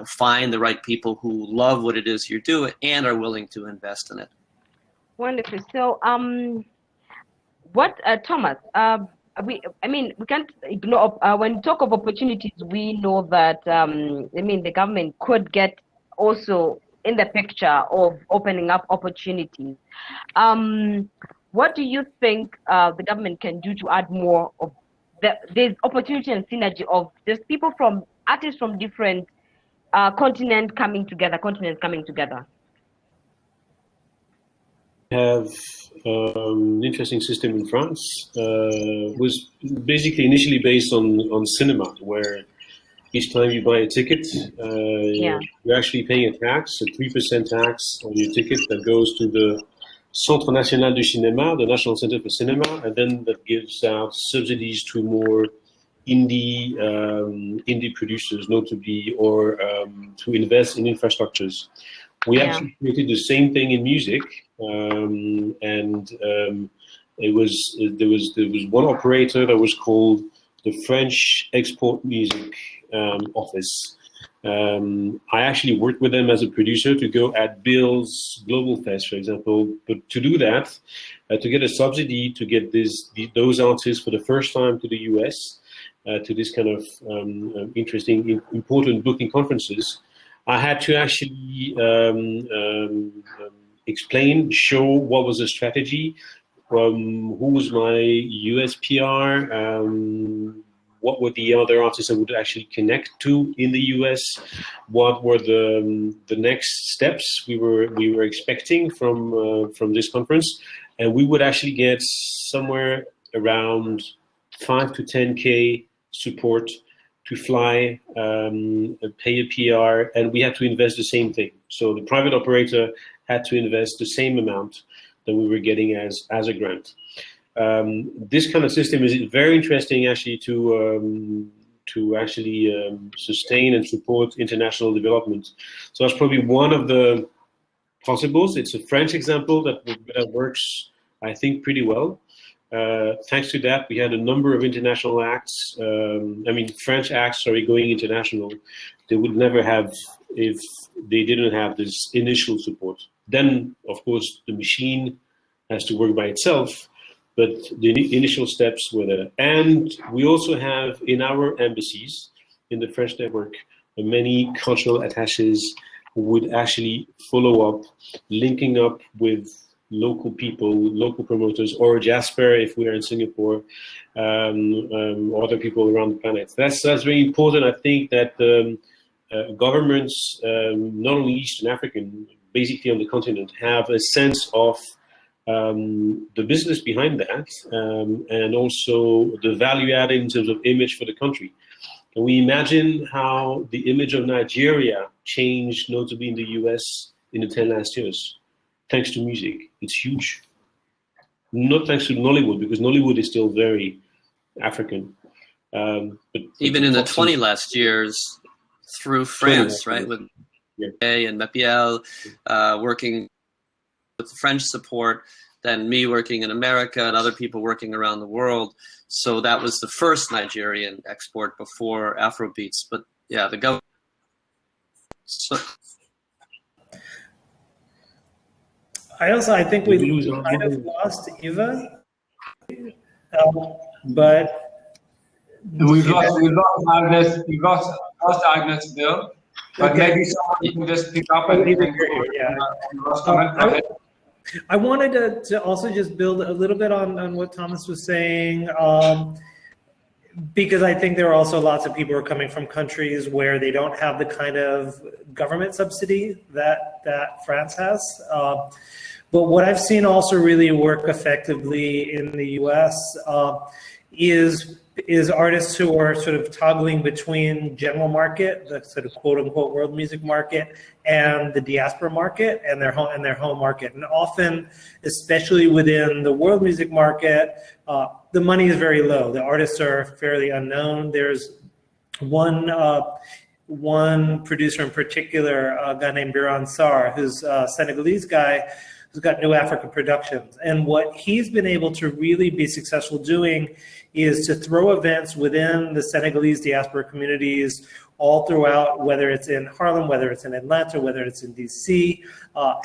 find the right people who love what it is you're doing and are willing to invest in it. Wonderful. So, Thomas? We can't ignore when we talk of opportunities. We know that the government could get also in the picture of opening up opportunities. What do you think the government can do to add more of this opportunity and synergy of just artists from different continents coming together? Have an interesting system in France. Was basically initially based on cinema, where each time you buy a ticket, you're actually paying a tax, a 3% tax on your ticket that goes to the Centre National du Cinéma, the National Center for Cinema, and then that gives out subsidies to more indie producers, notably, or to invest in infrastructures. We actually created the same thing in music, and there was one operator that was called the French Export Music Office. I actually worked with them as a producer to go at Bill's Globalfest, for example. But to do that, to get a subsidy to get those artists for the first time to the US, to this kind of interesting, important booking conferences, I had to actually show what was the strategy, who was my US PR, what were the other artists I would actually connect to in the US, what were the next steps we were expecting from this conference, and we would actually get somewhere around 5 to 10K support to fly, pay a PR, and we had to invest the same thing. So the private operator had to invest the same amount that we were getting as a grant. This kind of system is very interesting, actually, to actually sustain and support international development. So that's probably one of the possibles. It's a French example that works, I think, pretty well. Thanks to that, we had a number of international acts. French acts, going international. They would never have if they didn't have this initial support. Then, of course, the machine has to work by itself, but the initial steps were there. And we also have in our embassies, in the French network, many cultural attachés who would actually follow up, linking up with local people, local promoters, or Jasper if we are in Singapore, other people around the planet. That's very important. I think that governments, not only Eastern African, basically on the continent, have a sense of the business behind that, and also the value added in terms of image for the country. Can we imagine how the image of Nigeria changed, notably in the US, in the 10 last years? Thanks to music. It's huge. Not thanks to Nollywood, because Nollywood is still very African. But even in the 20 last years, through France, right, with and Mapiel, working with French support, then me working in America and other people working around the world. So that was the first Nigerian export before Afrobeats. But yeah, the government. So, I think we kind of lost Eva, but we've lost Agnes. We've lost Agnes, Bill. But okay. Maybe someone can just pick up and I wanted to also just build a little bit on what Thomas was saying, because I think there are also lots of people who are coming from countries where they don't have the kind of government subsidy that France has. But what I've seen also really work effectively in the US is artists who are sort of toggling between general market, the sort of quote unquote world music market, and the diaspora market and their home market. And often, especially within the world music market, the money is very low. The artists are fairly unknown. There's one producer in particular, a guy named Biran Sarr, who's a Senegalese guy, who's got New Africa Productions. And what he's been able to really be successful doing is to throw events within the Senegalese diaspora communities all throughout, whether it's in Harlem, whether it's in Atlanta, whether it's in DC,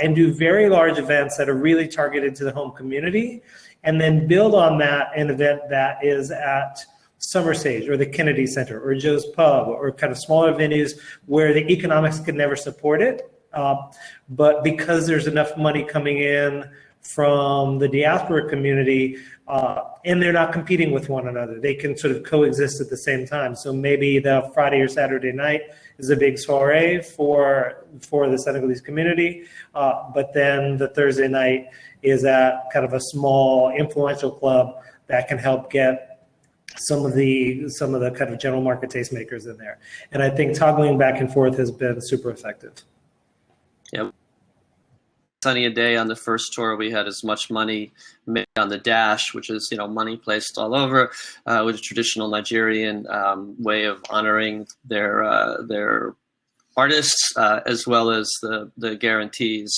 and do very large events that are really targeted to the home community, and then build on that an event that is at Summer Stage or the Kennedy Center or Joe's Pub or kind of smaller venues where the economics could never support it. But because there's enough money coming in from the diaspora community, and they're not competing with one another, they can sort of coexist at the same time. So maybe the Friday or Saturday night is a big soiree for the Senegalese community, but then the Thursday night is at kind of a small influential club that can help get some of the kind of general market tastemakers in there. And I think toggling back and forth has been super effective. Yeah. Sunny a day on the first tour, we had as much money made on the dash, which is, money placed all over, with a traditional Nigerian way of honoring their artists, as well as the guarantees.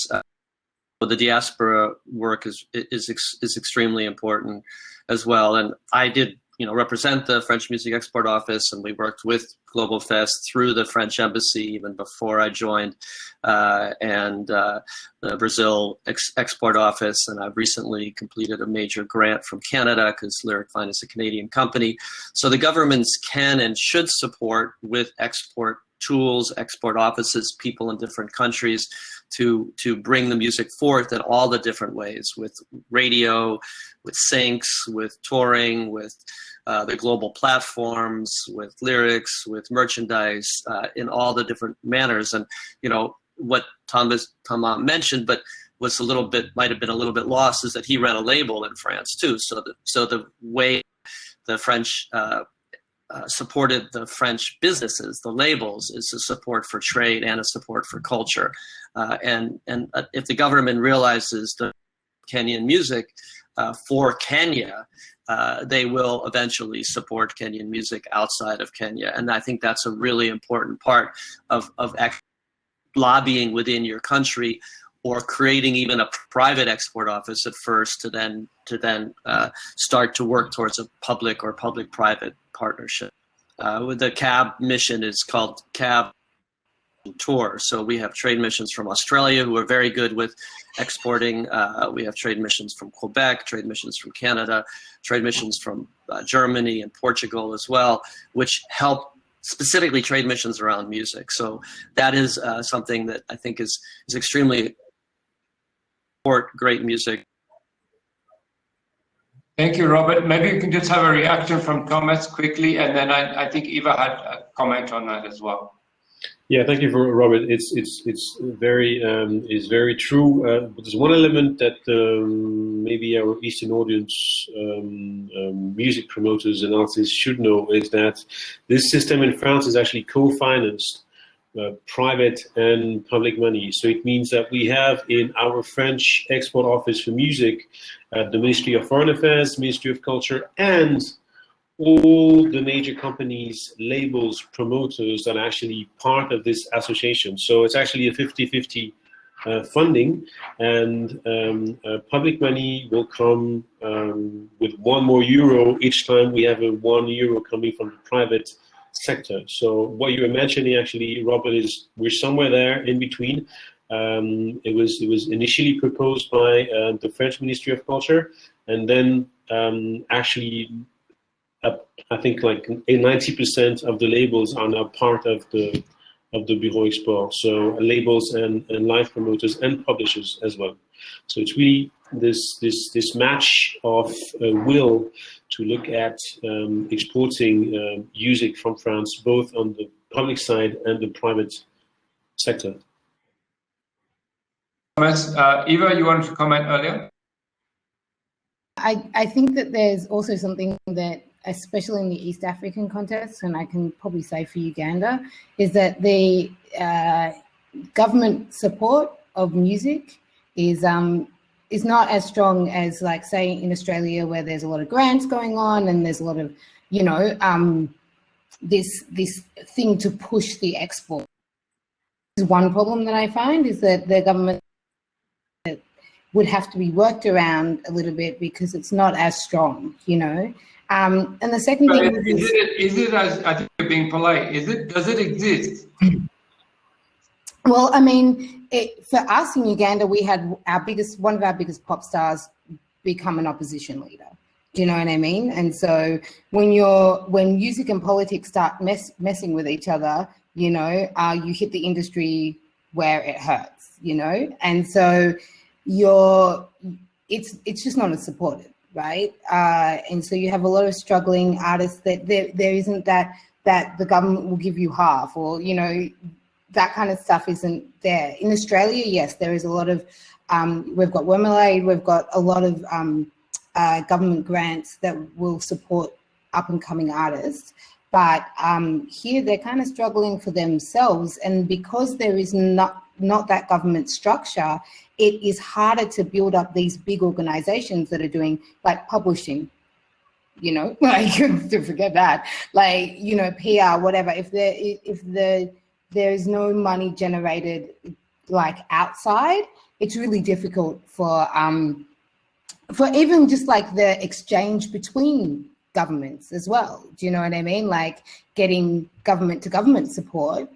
The diaspora work is extremely important as well. And I did, represent the French Music Export Office, and we worked with Globalfest through the French Embassy even before I joined, and the Brazil Export Office. And I've recently completed a major grant from Canada because Lyric Fine is a Canadian company. So the governments can and should support with export tools, export offices, people in different countries to bring the music forth in all the different ways, with radio, with syncs, with touring, with the global platforms, with lyrics, with merchandise, in all the different manners. And what Tom mentioned, but was might have been a little bit lost, is that he ran a label in France too. So the way the French supported the French businesses, the labels, is a support for trade and a support for culture. And if the government realizes the Kenyan music for Kenya, they will eventually support Kenyan music outside of Kenya. And I think that's a really important part of lobbying within your country, or creating even a private export office at first to then start to work towards a public or public-private partnership. With the CAB mission is called CAB Tour. So we have trade missions from Australia who are very good with exporting. We have trade missions from Quebec, trade missions from Canada, trade missions from Germany and Portugal as well, which help specifically trade missions around music. So that is something that I think is extremely important. Great music. Thank you, Robert. Maybe you can just have a reaction from Thomas quickly, and then I think Eva had a comment on that as well. Yeah, thank you for Robert. It's very true. But there's one element that maybe our Eastern audience, music promoters and artists should know, is that this system in France is actually co-financed, private and public money. So it means that we have in our French export office for music, the Ministry of Foreign Affairs, Ministry of Culture, and all the major companies, labels, promoters that are actually part of this association. So it's actually a 50-50 funding, and public money will come with €1 more each time we have a €1 coming from the private sector. So what you're mentioning, actually, Robert, is we're somewhere there in between. It was initially proposed by the French Ministry of Culture, and then actually, I think like 90% of the labels are now part of the Bureau Export. So labels and live promoters and publishers as well. So it's really this match of will to look at exporting music from France, both on the public side and the private sector. Eva, you wanted to comment earlier? I think that there's also something that, especially in the East African context, and I can probably say for Uganda, is that the government support of music is not as strong as, like, say, in Australia, where there's a lot of grants going on and there's a lot of, you know, this thing to push the export. One problem that I find is that the government would have to be worked around a little bit because it's not as strong, you know. And the second thing is it as, I think you're being polite, does it exist? Well, I mean, for us in Uganda, we had one of our biggest pop stars become an opposition leader. Do you know what I mean? And so when music and politics start messing with each other, you know, you hit the industry where it hurts, you know, and so it's just not as supported, right? And so you have a lot of struggling artists that there isn't that the government will give you half, or, you know, that kind of stuff isn't there. In Australia, yes, there is a lot of, we've got Wormelaid, we've got a lot of government grants that will support up and coming artists. But here they're kind of struggling for themselves. And because there is not that government structure, it is harder to build up these big organizations that are doing, like, publishing, you know, like, to forget that, like, you know, PR, whatever. If there is no money generated, like, outside, it's really difficult for even just like the exchange between governments as well. Do you know what I mean? Like, getting government to government support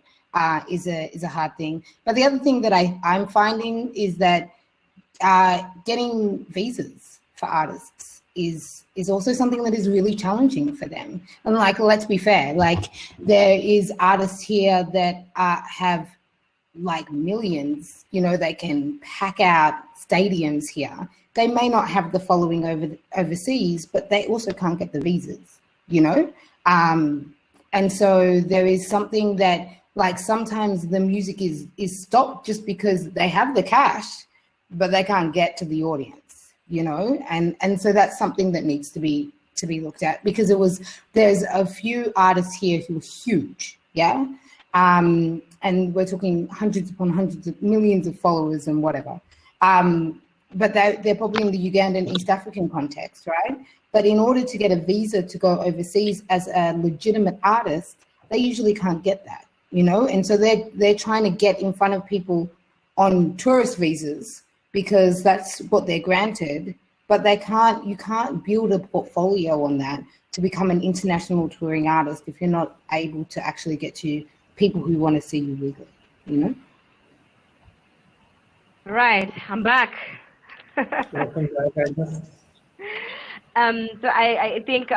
is a hard thing. But the other thing that I'm finding is that getting visas for artists is also something that is really challenging for them. And, like, let's be fair, like, there is artists here that have, like, millions, you know, they can pack out stadiums here. They may not have the following overseas, but they also can't get the visas, you know? And so there is something that, like, sometimes the music is stopped just because they have the cash, but they can't get to the audience, you know? And so that's something that needs to be looked at, because there's a few artists here who are huge, yeah? And we're talking hundreds upon hundreds of millions of followers and whatever. But they're probably in the Ugandan East African context, right? But in order to get a visa to go overseas as a legitimate artist, they usually can't get that, you know? And so they're trying to get in front of people on tourist visas because that's what they're granted, but you can't build a portfolio on that to become an international touring artist if you're not able to actually get to people who want to see you legally, you know? Right, I'm back. Welcome back, Agnes. So I think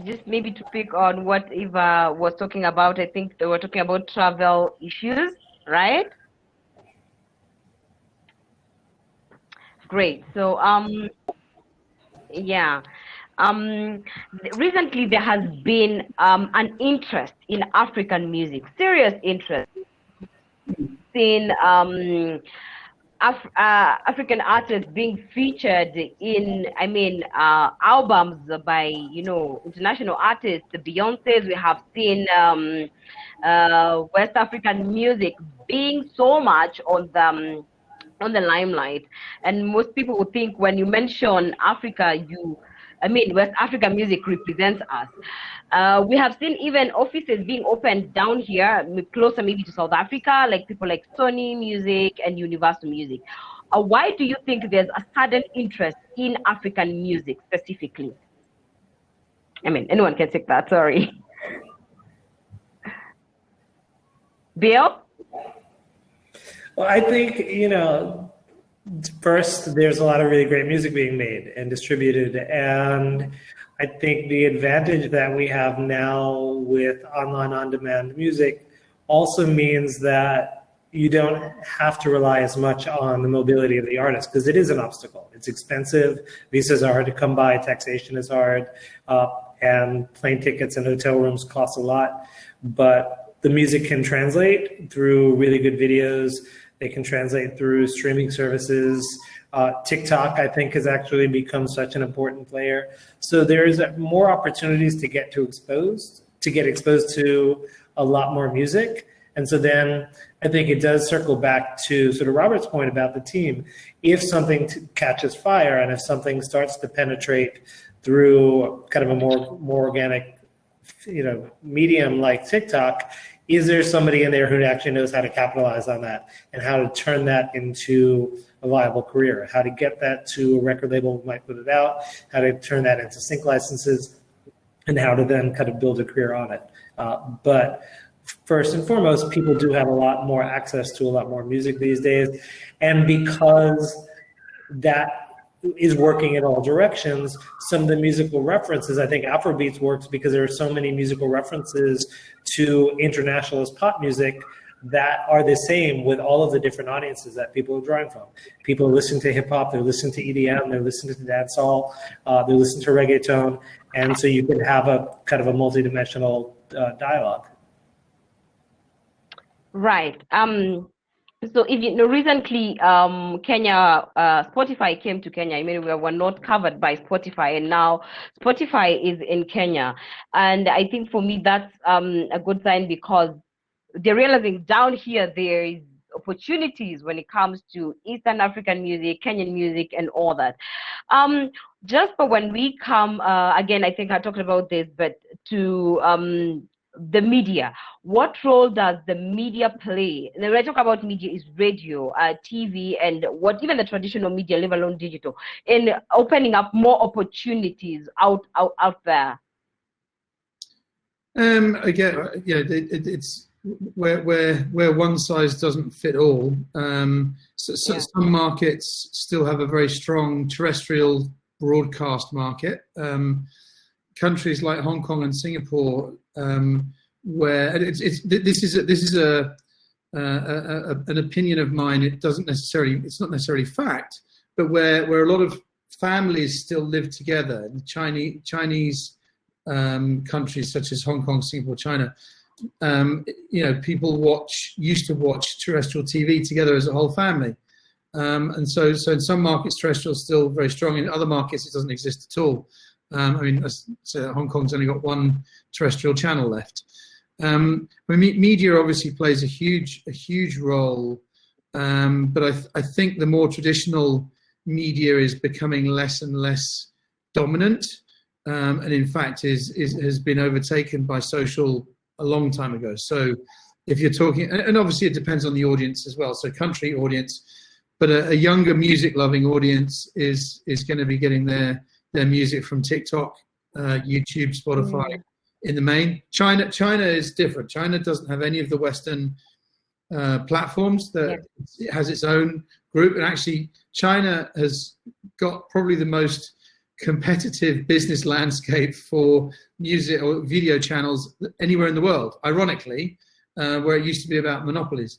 just maybe to pick on what Eva was talking about, I think they were talking about travel issues, right? Great. So yeah. Recently there has been an interest in African music, serious interest in African artists being featured in, albums by, you know, international artists, the Beyoncés. We have seen West African music being so much on the limelight. And most people would think when you mention Africa, you West African music represents us. We have seen even offices being opened down here, closer maybe to South Africa, like people like Sony Music and Universal Music. Why do you think there's a sudden interest in African music specifically? Anyone can take that, sorry. Bill? Well, I think, first, there's a lot of really great music being made and distributed. And I think the advantage that we have now with online on-demand music also means that you don't have to rely as much on the mobility of the artist, because it is an obstacle. It's expensive. Visas are hard to come by. Taxation is hard. And plane tickets and hotel rooms cost a lot. But the music can translate through really good videos. They can translate through streaming services. TikTok, I think, has actually become such an important player. So there's more opportunities to get exposed to a lot more music. And so then I think it does circle back to sort of Robert's point about the team. If something catches fire and if something starts to penetrate through kind of a more organic, medium like TikTok, is there somebody in there who actually knows how to capitalize on that and how to turn that into a viable career, how to get that to a record label who might put it out, how to turn that into sync licenses, and how to then kind of build a career on it. But first and foremost, people do have a lot more access to a lot more music these days. And because that is working in all directions, some of the musical references, I think Afrobeats works because there are so many musical references to internationalist pop music that are the same with all of the different audiences that people are drawing from. People are listening to hip hop, they're listening to EDM, they're listening to dancehall, they're listening to reggaeton, and so you can have a kind of a multidimensional dialogue. Right. So if recently Kenya, Spotify came to Kenya. We were not covered by Spotify, and now Spotify is in Kenya. And I think for me that's a good sign, because they're realizing down here there is opportunities when it comes to Eastern African music, Kenyan music, and all that. Just for when we come, again, I think I talked about this, but to the media, what role does the media play? And when I talk about media, is radio, TV, and what even the traditional media, let alone digital, in opening up more opportunities out there. Again, it's where one size doesn't fit all. Some markets still have a very strong terrestrial broadcast market. Countries like Hong Kong and Singapore, where this is an opinion of mine. It's not necessarily fact, but where a lot of families still live together. Chinese countries such as Hong Kong, Singapore, China. People used to watch terrestrial TV together as a whole family, and so in some markets terrestrial is still very strong. In other markets, it doesn't exist at all. Let's say that Hong Kong's only got one terrestrial channel left. Media obviously plays a huge role, but I think the more traditional media is becoming less and less dominant, and in fact has been overtaken by social a long time ago. So if you're talking, and obviously it depends on the audience as well, so country audience, but a younger music loving audience is going to be getting their music from TikTok, YouTube, Spotify in the main. China is different. China doesn't have any of the Western platforms. It has its own group, and actually China has got probably the most competitive business landscape for music or video channels anywhere in the world, ironically, where it used to be about monopolies.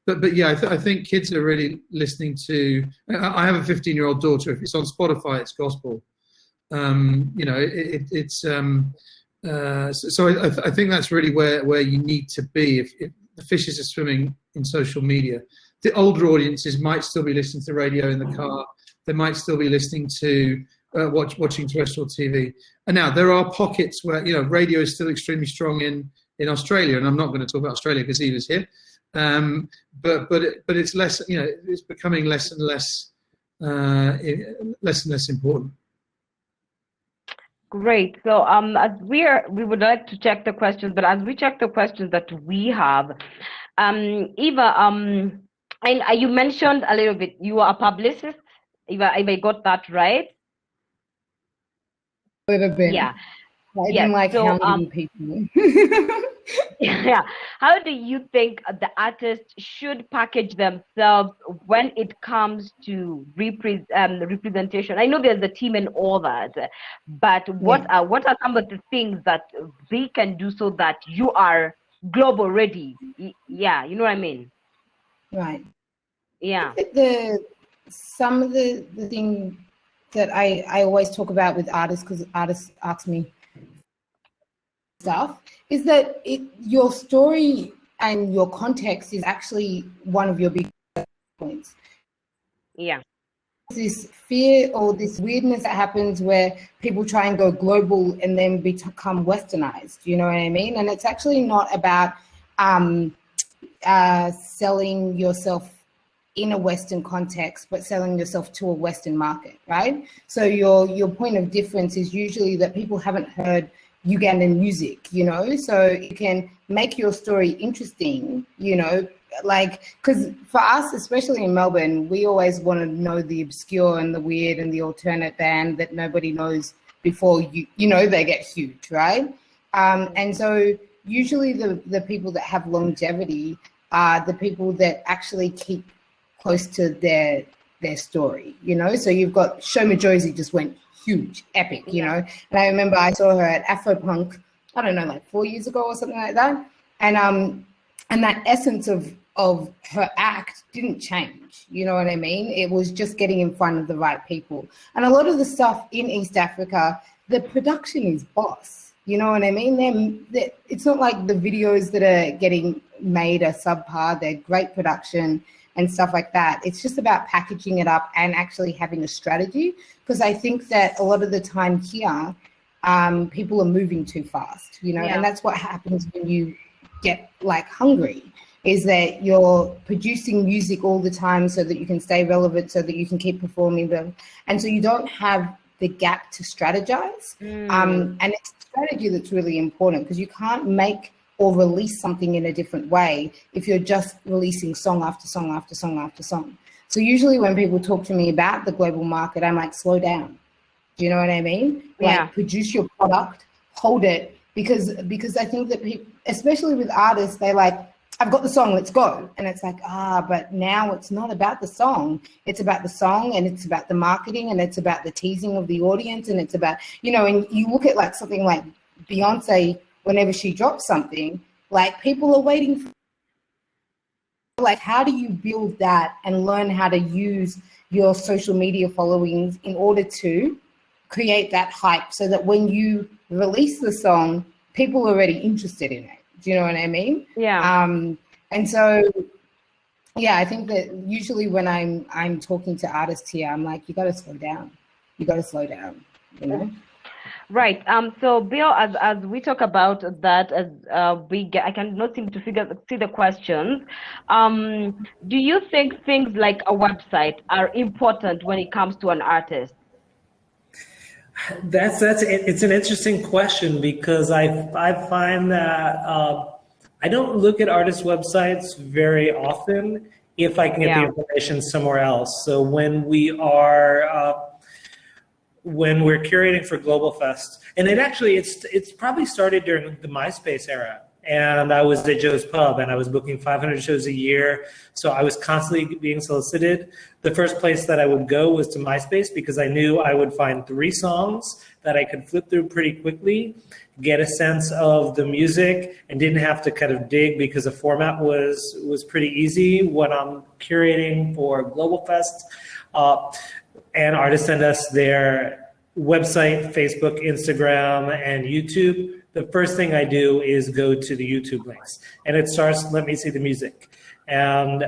But yeah, I think kids are really listening to. I have a 15-year-old daughter. If it's on Spotify, it's gospel. So I think that's really where you need to be. If the fishes are swimming in social media, the older audiences might still be listening to radio in the car. They might still be listening to watching terrestrial TV. And now there are pockets where radio is still extremely strong in Australia, and I'm not going to talk about Australia because Eva's here. But it's less, it's becoming less and less important. Great. So as we would like to check the questions, but as we check the questions that we have, Eva, and you mentioned a little bit, you are a publicist, Eva, if I got that right? Would have been. Yeah. I Yes. didn't like So, hounding people. yeah. How do you think the artists should package themselves when it comes to representation? I know there's a team and all that, but what are some of the things that they can do so that you are global ready? Yeah, you know what I mean? Right. Yeah. Some of the things that I always talk about with artists, because artists ask me stuff, is that your story and your context is actually one of your big points. Yeah. This fear or this weirdness that happens where people try and go global and then become westernized, you know what I mean? And it's actually not about selling yourself in a Western context, but selling yourself to a Western market, right? So your point of difference is usually that people haven't heard Ugandan music, you know, so you can make your story interesting, you know, like, because for us, especially in Melbourne, we always want to know the obscure and the weird and the alternate band that nobody knows before you know they get huge, right? And so usually the people that have longevity are the people that actually keep close to their story, you know. So you've got Shoma Josie just went huge, epic, you know. And I remember I saw her at Afropunk, I don't know, like 4 years ago or something like that. And that essence of her act didn't change, you know what I mean? It was just getting in front of the right people. And a lot of the stuff in East Africa, the production is boss, you know what I mean? It's not like the videos that are getting made are subpar, they're great production and stuff like that. It's just about packaging it up and actually having a strategy, because I think that a lot of the time here, people are moving too fast, you know, and that's what happens when you get like hungry, is that you're producing music all the time so that you can stay relevant, so that you can keep performing them. And so you don't have the gap to strategize. And it's strategy that's really important, because you can't make or release something in a different way if you're just releasing song after song after song after song. So usually when people talk to me about the global market, I'm like, slow down. Do you know what I mean? Like, produce your product, hold it, because I think that people, especially with artists, they like, I've got the song, let's go. And it's like, but now it's not about the song. It's about the song, and it's about the marketing, and it's about the teasing of the audience, and it's about, you know, and you look at like something like Beyonce, whenever she drops something, like people are waiting for, like, how do you build that and learn how to use your social media followings in order to create that hype, so that when you release the song, people are already interested in it. Do you know what I mean? Yeah. And so, yeah, I think that usually when I'm talking to artists here, I'm like, you got to slow down. You got to slow down, you know? Right. So Bill, as we talk about that, as I cannot seem to see the questions. Do you think things like a website are important when it comes to an artist? It's an interesting question, because I find that I don't look at artists' websites very often if I can get the information somewhere else. So when we're curating for Globalfest, and it's probably started during the MySpace era, and I was at Joe's Pub, and I was booking 500 shows a year, so I was constantly being solicited. The first place that I would go was to MySpace, because I knew I would find 3 songs that I could flip through pretty quickly, get a sense of the music, and didn't have to kind of dig, because the format was pretty easy when I'm curating for Globalfest. And artists send us their website, Facebook, Instagram, and YouTube. The first thing I do is go to the YouTube links, and it starts, let me see the music. And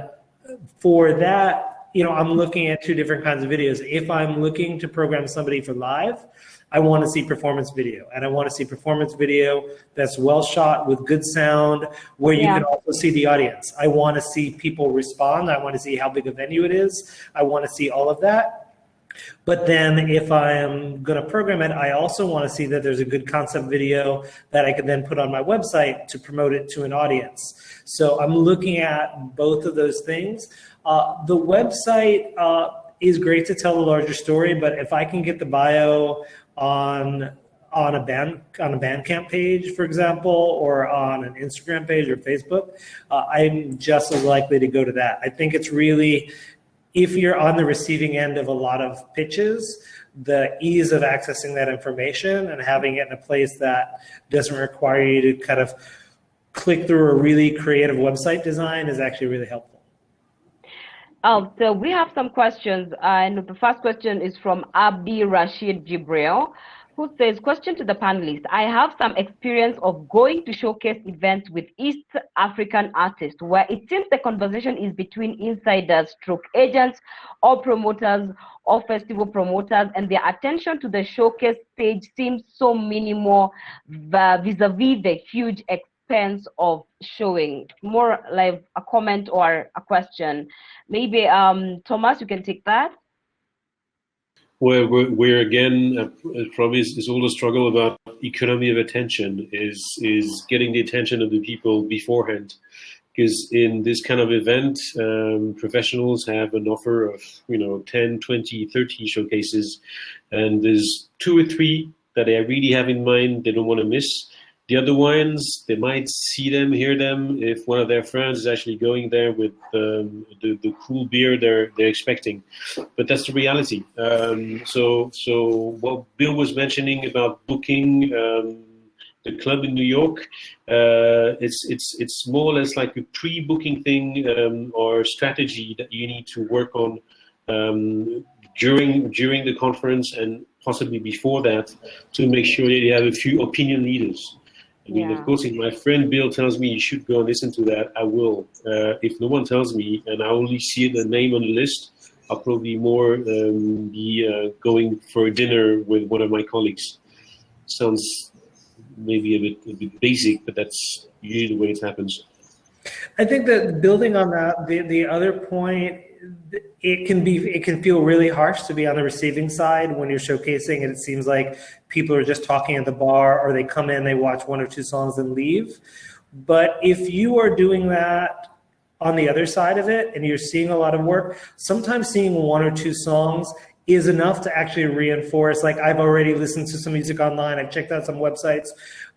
for that, you know, I'm looking at 2 different kinds of videos. If I'm looking to program somebody for live, I want to see performance video, and I want to see performance video that's well shot with good sound, where you can also see the audience. I want to see people respond. I want to see how big a venue it is. I want to see all of that. But then if I am going to program it, I also want to see that there's a good concept video that I can then put on my website to promote it to an audience. So I'm looking at both of those things. The website is great to tell a larger story, but if I can get the bio on a Bandcamp page, for example, or on an Instagram page or Facebook, I'm just as likely to go to that. I think it's really, if you're on the receiving end of a lot of pitches, the ease of accessing that information and having it in a place that doesn't require you to kind of click through a really creative website design is actually really helpful. So we have some questions, and the first question is from Abdi Rashid Jibril, who says, question to the panelists. I have some experience of going to showcase events with East African artists where it seems the conversation is between insiders, stroke agents, or promoters, or festival promoters, and their attention to the showcase stage seems so minimal vis-a-vis the huge expense of showing. More like a comment or a question. Maybe Thomas, you can take that. We're again, probably is all the struggle about economy of attention, is getting the attention of the people beforehand. Because in this kind of event, professionals have an offer of 10, 20, 30 showcases, and there's 2 or 3 that they really have in mind they don't want to miss. The other ones, they might see them, hear them, if one of their friends is actually going there with the cool beer they're expecting. But that's the reality. So what Bill was mentioning about booking the club in New York, it's more or less like a pre-booking thing or strategy that you need to work on during the conference and possibly before that, to make sure that you have a few opinion leaders. I mean, of course, if my friend Bill tells me you should go and listen to that, I will. If no one tells me and I only see the name on the list, I'll probably more be going for a dinner with one of my colleagues. Sounds maybe a bit basic, but that's usually the way it happens. I think that building on that, the other point, it can feel really harsh to be on the receiving side when you're showcasing and it seems like people are just talking at the bar, or they come in, they watch 1 or 2 songs and leave. But if you are doing that on the other side of it and you're seeing a lot of work, sometimes seeing 1 or 2 songs is enough to actually reinforce, like, I've already listened to some music online, I've checked out some websites,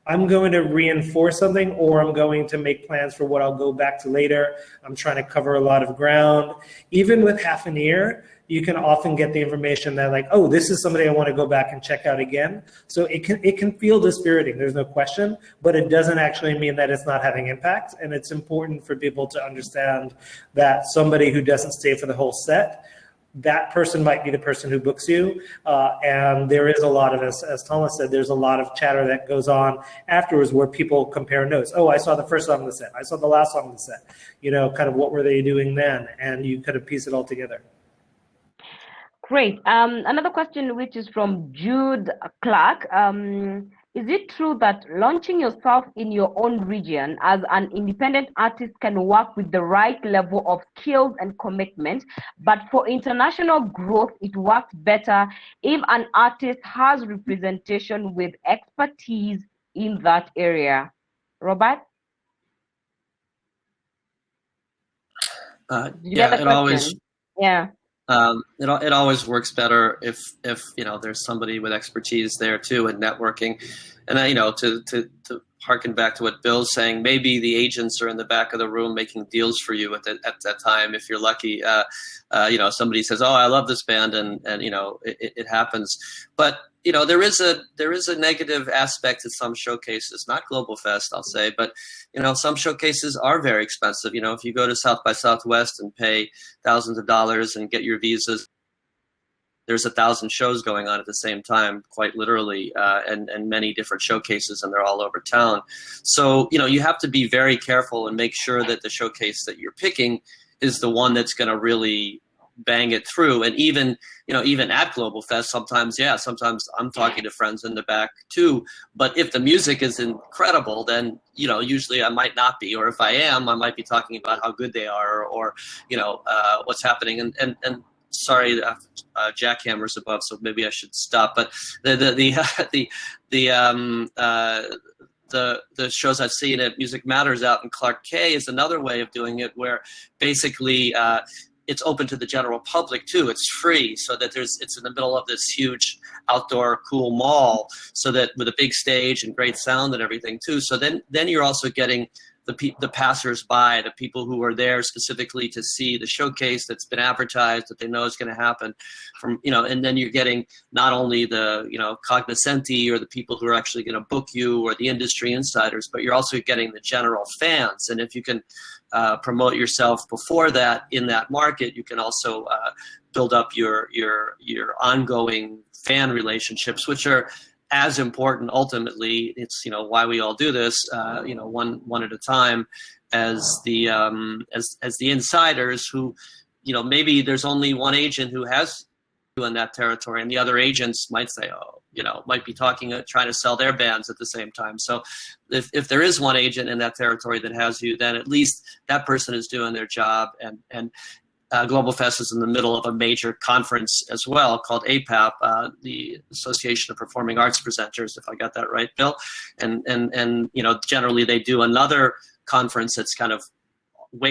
I'm going to reinforce something, or I'm going to make plans for what I'll go back to later. I'm trying to cover a lot of ground. Even with half an ear, you can often get the information that, like, oh, this is somebody I want to go back and check out again. So it can feel dispiriting, there's no question, but it doesn't actually mean that it's not having impact. And it's important for people to understand that somebody who doesn't stay for the whole set, that person might be the person who books you. And there is a lot of, as Thomas said, there's a lot of chatter that goes on afterwards where people compare notes. Oh, I saw the first song on the set. I saw the last song on the set. Kind of what were they doing then? And you kind of piece it all together. Great. Another question, which is from Jude Clark. Is it true that launching yourself in your own region as an independent artist can work with the right level of skills and commitment, but for international growth, it works better if an artist has representation with expertise in that area? Robert? It always. Yeah. It always works better if there's somebody with expertise there too, and networking. And to harken back to what Bill's saying, maybe the agents are in the back of the room making deals for you at that time if you're lucky. Somebody says, "Oh, I love this band," and it happens. But there is a negative aspect to some showcases, not Globalfest, I'll say, but some showcases are very expensive. If you go to South by Southwest and pay thousands of dollars and get your visas, there's 1,000 shows going on at the same time, quite literally, and many different showcases, and they're all over town. So you have to be very careful and make sure that the showcase that you're picking is the one that's going to really bang it through. And even at Globalfest, sometimes I'm talking to friends in the back too. But if the music is incredible, then usually I might not be, or if I am, I might be talking about how good they are, or what's happening. And sorry, jackhammers above, so maybe I should stop. But the shows I've seen at Music Matters out in Clark K is another way of doing it, where basically it's open to the general public too. It's free, so that it's in the middle of this huge outdoor cool mall, so that with a big stage and great sound and everything too. So then you're also getting the passers-by, the people who are there specifically to see the showcase that's been advertised, that they know is going to happen, and then you're getting not only the cognoscenti or the people who are actually going to book you or the industry insiders, but you're also getting the general fans. And if you can promote yourself before that in that market, you can also build up your ongoing fan relationships, which are as important ultimately. It's why we all do this, one at a time, as the insiders who, maybe there's only one agent who has you in that territory, and the other agents might say, might be trying to sell their bands at the same time. So if there is one agent in that territory that has you, then at least that person is doing their job. And Globalfest is in the middle of a major conference as well called APAP, the Association of Performing Arts Presenters, if I got that right, Bill. And generally they do another conference that's kind of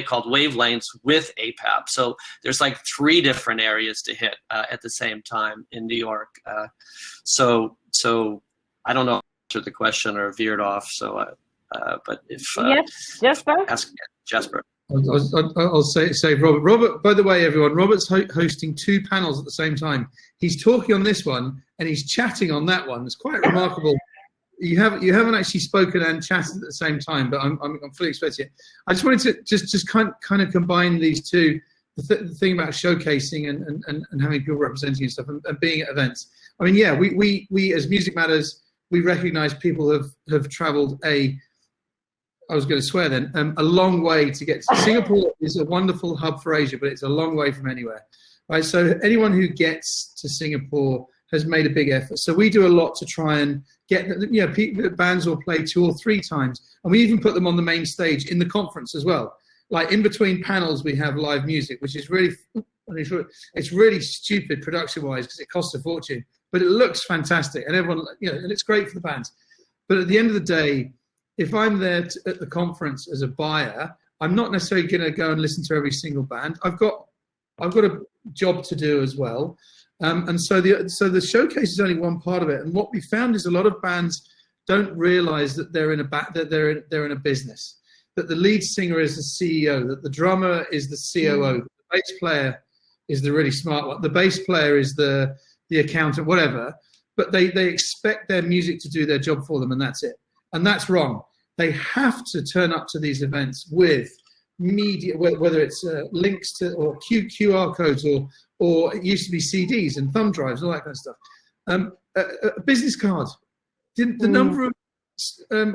called Wavelengths with APAP. So there's like 3 different areas to hit at the same time in New York. So I don't know if I answered the question or veered off. So, but if yes, Jasper. Ask Jasper. I'll say Robert. Robert, by the way, everyone, Robert's hosting 2 panels at the same time. He's talking on this one and he's chatting on that one. It's quite remarkable. You haven't actually spoken and chatted at the same time, but I'm fully expecting it. I just wanted to just kind of combine these two, the thing about showcasing and having people representing and stuff and being at events. I mean, yeah, we as Music Matters, we recognise people have travelled I was going to swear then, a long way to get to Singapore. Is a wonderful hub for Asia, but it's a long way from anywhere, right? So anyone who gets to Singapore has made a big effort. So we do a lot to try and get, bands will play 2 or 3 times, and we even put them on the main stage in the conference as well. Like in between panels, we have live music, which is really, it's really stupid production-wise because it costs a fortune, but it looks fantastic, and everyone, and it's great for the bands. But at the end of the day, if I'm there at the conference as a buyer, I'm not necessarily going to go and listen to every single band. I've got a job to do as well, and so the showcase is only one part of it. And what we found is a lot of bands don't realise that they're in a business. That the lead singer is the CEO, that the drummer is the COO, the bass player is the really smart one, the bass player is the accountant, whatever. But they expect their music to do their job for them, and that's it. And that's wrong. They have to turn up to these events with media, whether it's links to or QR codes or it used to be CDs and thumb drives, all that kind of stuff. A business card. The number of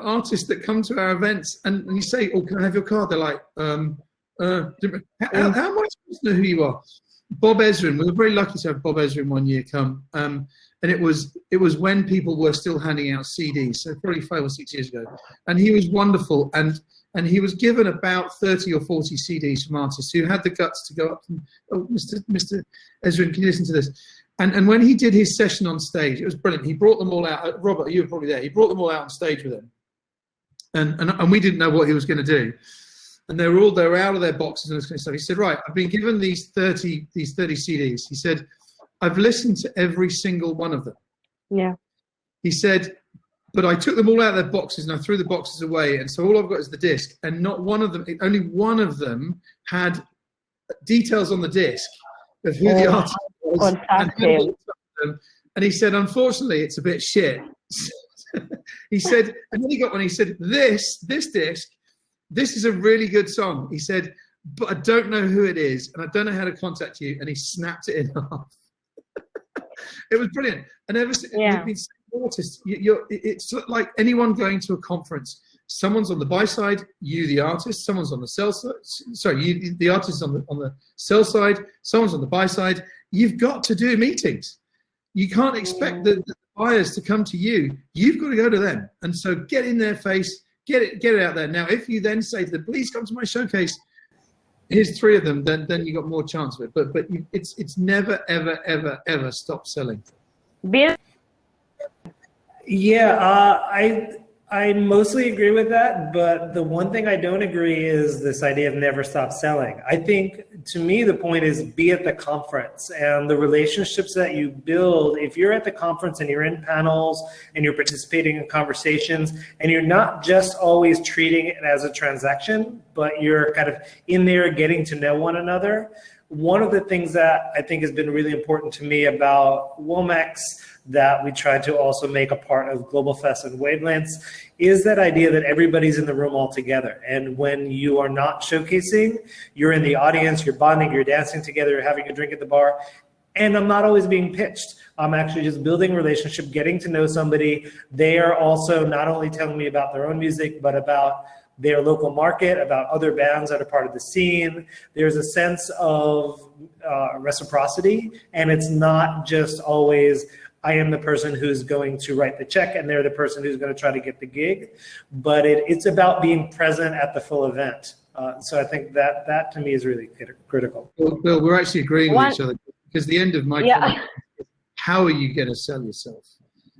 artists that come to our events and you say, "Oh, can I have your card?" They're like, how am I supposed to know who you are? Bob Ezrin. We were very lucky to have Bob Ezrin one year come. And it was when people were still handing out CDs, so probably 5 or 6 years ago. And he was wonderful, and he was given about 30 or 40 CDs from artists who had the guts to go up and, "Oh, Mr. Ezrin, can you listen to this?" And when he did his session on stage, it was brilliant. He brought them all out. Robert, you were probably there. He brought them all out on stage with him, and we didn't know what he was going to do. And they were out of their boxes and this kind of stuff. He said, "Right, I've been given these 30 CDs." He said, "I've listened to every single one of them." Yeah. He said, "But I took them all out of their boxes and I threw the boxes away, and so all I've got is the disc." And not one of them, only one of them had details on the disc of who the artist was. And he said, "Unfortunately, it's a bit shit." He said, and then he got one. He said, "This disc, this is a really good song." He said, "But I don't know who it is, and I don't know how to contact you." And he snapped it in half. It was brilliant. And ever since, you've been artists, it's like anyone going to a conference. Someone's on the buy side, you the artist. Someone's on the sell side. Sorry, you the artist on the sell side. Someone's on the buy side. You've got to do meetings. You can't expect the buyers to come to you. You've got to go to them. And so get in their face, get it out there. Now, if you then say to them, "Please come to my showcase," here's 3 of them, then you got more chance of it. But it's never ever stop selling. Bill? Yeah, I mostly agree with that, but the one thing I don't agree is this idea of never stop selling. I think, to me, the point is be at the conference, and the relationships that you build. If you're at the conference and you're in panels and you're participating in conversations and you're not just always treating it as a transaction, but you're kind of in there getting to know one another. One of the things that I think has been really important to me about Womex that we tried to also make a part of Globalfest and Wavelengths is that idea that everybody's in the room all together. And when you are not showcasing, you're in the audience, you're bonding, you're dancing together, you're having a drink at the bar. And I'm not always being pitched. I'm actually just building a relationship, getting to know somebody. They are also not only telling me about their own music, but about their local market, about other bands that are part of the scene. There's a sense of reciprocity, and it's not just always, I am the person who's going to write the check and they're the person who's going to try to get the gig, but it's about being present at the full event. So I think that to me is really critical. Well, Bill, we're actually agreeing with each other, because the end of my comment is, how are you going to sell yourself?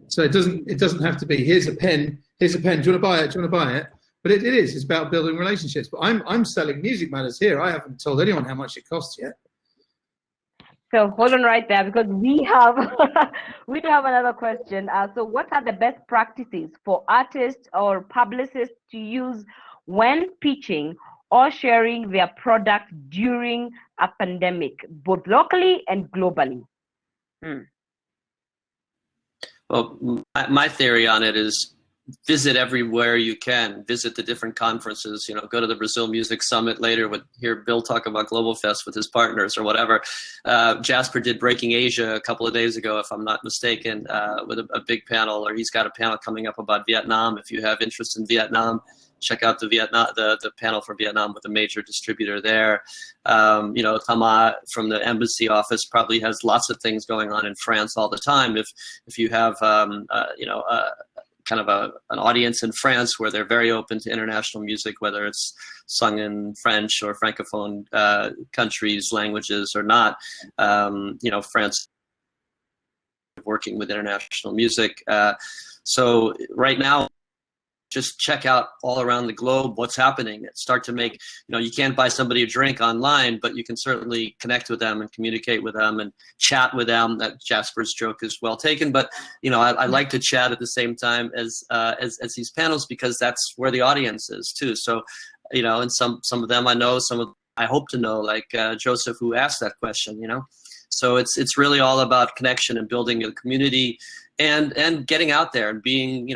So it doesn't have to be, here's a pen, do you want to buy it? Do you want to buy it? But it's about building relationships. But I'm selling Music Matters here. I haven't told anyone how much it costs yet. So hold on right there, because we have we do have another question. So what are the best practices for artists or publicists to use when pitching or sharing their product during a pandemic, both locally and globally? Well, my theory on it is visit everywhere you can. Visit the different conferences. Go to the Brazil Music Summit later. Hear Bill talk about Globalfest with his partners or whatever. Jasper did Breaking Asia a couple of days ago, if I'm not mistaken, with a big panel. Or he's got a panel coming up about Vietnam. If you have interest in Vietnam, check out the panel for Vietnam with a major distributor there. Tama from the embassy office probably has lots of things going on in France all the time. If you have kind of an audience in France where they're very open to international music, whether it's sung in French or Francophone countries, languages or not. France working with international music. So right now, just check out all around the globe what's happening. Start to make, you can't buy somebody a drink online, but you can certainly connect with them and communicate with them and chat with them. That Jasper's joke is well taken, but I like to chat at the same time as these panels, because that's where the audience is too. So, and some of them I know, some of them I hope to know, like Joseph, who asked that question. So it's really all about connection and building a community, and getting out there and being,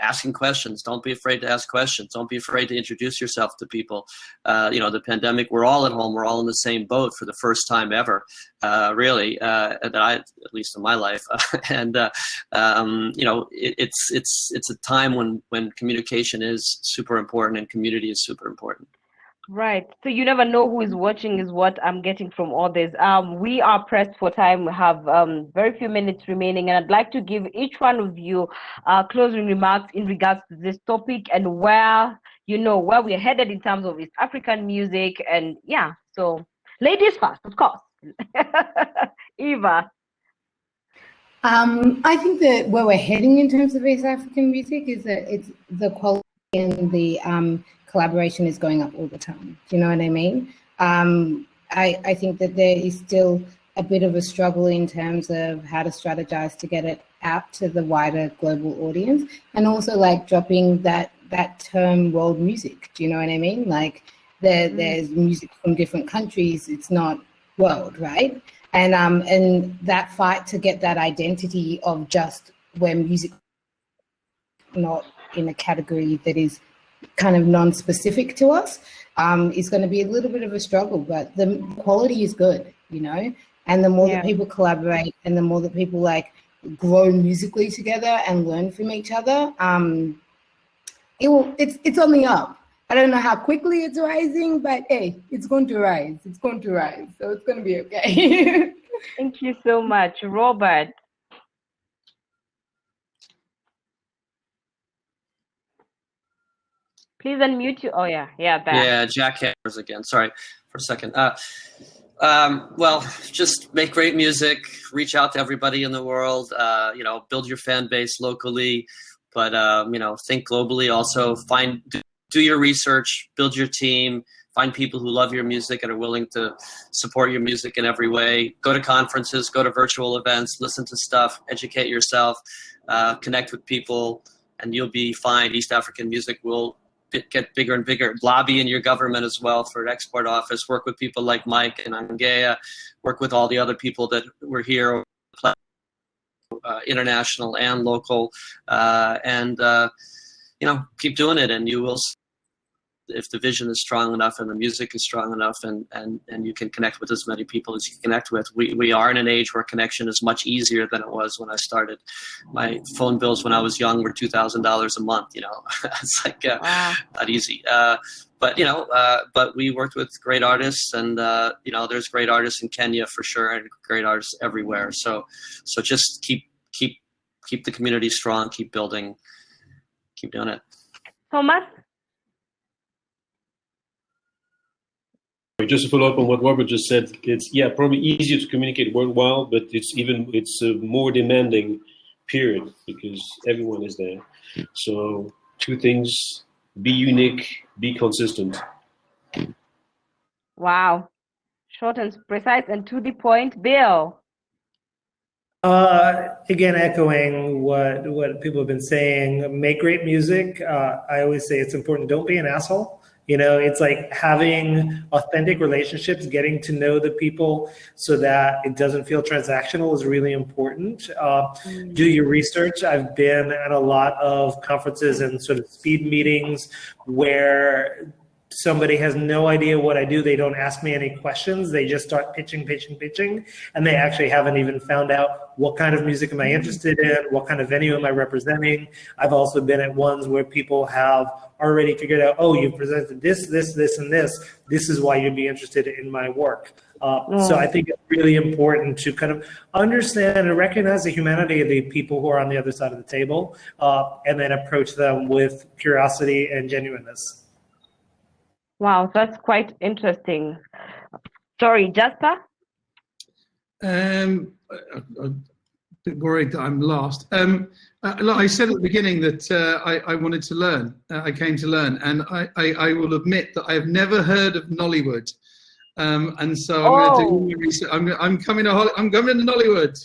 asking questions. Don't be afraid to ask questions. Don't be afraid to introduce yourself to people. The pandemic, we're all at home. We're all in the same boat for the first time ever, really, at least in my life. And it's a time when communication is super important and community is super important. Right. So you never know who is watching, is what I'm getting from all this. We are pressed for time. We have very few minutes remaining, and I'd like to give each one of you closing remarks in regards to this topic and where we're headed in terms of East African music. And yeah, so ladies first, of course. Eva. I think that where we're heading in terms of East African music is that it's the quality and the collaboration is going up all the time. Do you know what I mean? I think that there is still a bit of a struggle in terms of how to strategize to get it out to the wider global audience, and also like dropping that term world music. Do you know what I mean? Like there's music from different countries. It's not world, right? And that fight to get that identity of just where music not in a category that is kind of non-specific to us is going to be a little bit of a struggle, but the quality is good, and the more that people collaborate and the more that people like grow musically together and learn from each other, it's on the up. I don't know how quickly it's rising, but hey, it's going to rise. It's going to rise, so it's going to be okay. Thank you so much, Robert. Please unmute you. Oh, yeah, back. Yeah, Jack Harris again. Sorry for a second. Well, just make great music, reach out to everybody in the world, build your fan base locally, but, think globally also. Do your research, build your team, find people who love your music and are willing to support your music in every way. Go to conferences, go to virtual events, listen to stuff, educate yourself, connect with people, and you'll be fine. East African music will get bigger and bigger. Lobby in your government as well for an export office. Work with people like Mike and ONGEA. Work with all the other people that were here, international and local, keep doing it, and you will. If the vision is strong enough and the music is strong enough, and you can connect with as many people as you can connect with. We are in an age where connection is much easier than it was when I started. My phone bills when I was young were $2,000 a month. It's like not easy. But we worked with great artists, and there's great artists in Kenya for sure, and great artists everywhere. So just keep the community strong, keep building, keep doing it. Thomas? Just to follow up on what Robert just said, it's probably easier to communicate worldwide, but it's a more demanding period because everyone is there. So 2 things: be unique, be consistent. Wow, short and precise and to the point. Bill? Again, echoing what people have been saying, make great music. I always say it's important, don't be an asshole. It's like having authentic relationships, getting to know the people so that it doesn't feel transactional is really important. Do your research. I've been at a lot of conferences and sort of speed meetings where somebody has no idea what I do. They don't ask me any questions. They just start pitching. And they actually haven't even found out what kind of music am I interested in? What kind of venue am I representing? I've also been at ones where people have already figured out, oh, you presented this, and this. This is why you'd be interested in my work. So I think it's really important to kind of understand and recognize the humanity of the people who are on the other side of the table, and then approach them with curiosity and genuineness. Wow, that's quite interesting. Sorry, Jasper? I'm a bit worried that I'm last. Like I said at the beginning that I wanted to learn. I came to learn, and I will admit that I have never heard of Nollywood, and so I'm going to do all my research. I'm coming to Nollywood.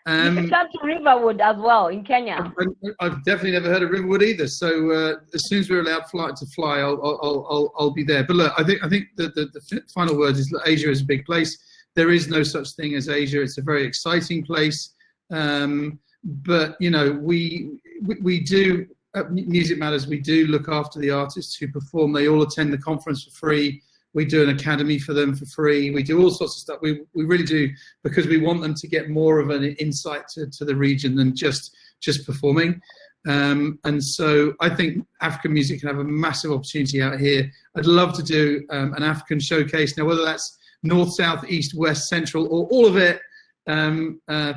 You can come to Riverwood as well in Kenya. I've definitely never heard of Riverwood either. So as soon as we're allowed to fly, I'll be there. But look, I think the final word is that Asia is a big place. There is no such thing as Asia. It's a very exciting place. But we do at Music Matters. We do look after the artists who perform. They all attend the conference for free. We do an academy for them for free. We do all sorts of stuff. We really do, because we want them to get more of an insight to the region than just performing. And so I think African music can have a massive opportunity out here. I'd love to do an African showcase. Now, whether that's north, south, east, west, central, or all of it,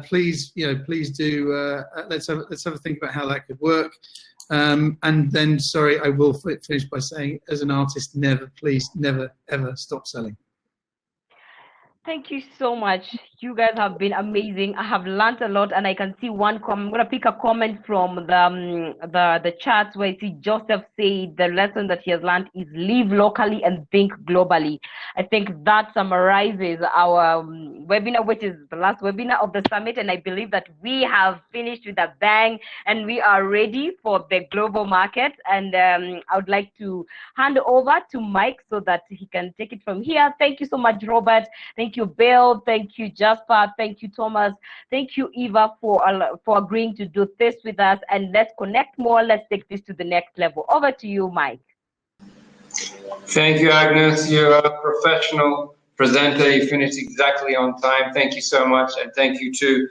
please do. Let's have a think about how that could work. And then, sorry, I will finish by saying, as an artist, please never, ever stop selling. Thank you so much. You guys have been amazing. I have learned a lot, and I can see one comment. I'm going to pick a comment from the chat where I see Joseph say the lesson that he has learned is live locally and think globally. I think that summarizes our webinar, which is the last webinar of the summit, and I believe that we have finished with a bang, and we are ready for the global market. And I would like to hand over to Mike so that he can take it from here. Thank you so much, Robert. Thank you, Bill. Thank you, Jasper. Thank you, Thomas. Thank you, Eva, for agreeing to do this with us. And let's connect more. Let's take this to the next level. Over to you, Mike. Thank you, Agnes. You're a professional presenter. You finished exactly on time. Thank you so much. And thank you to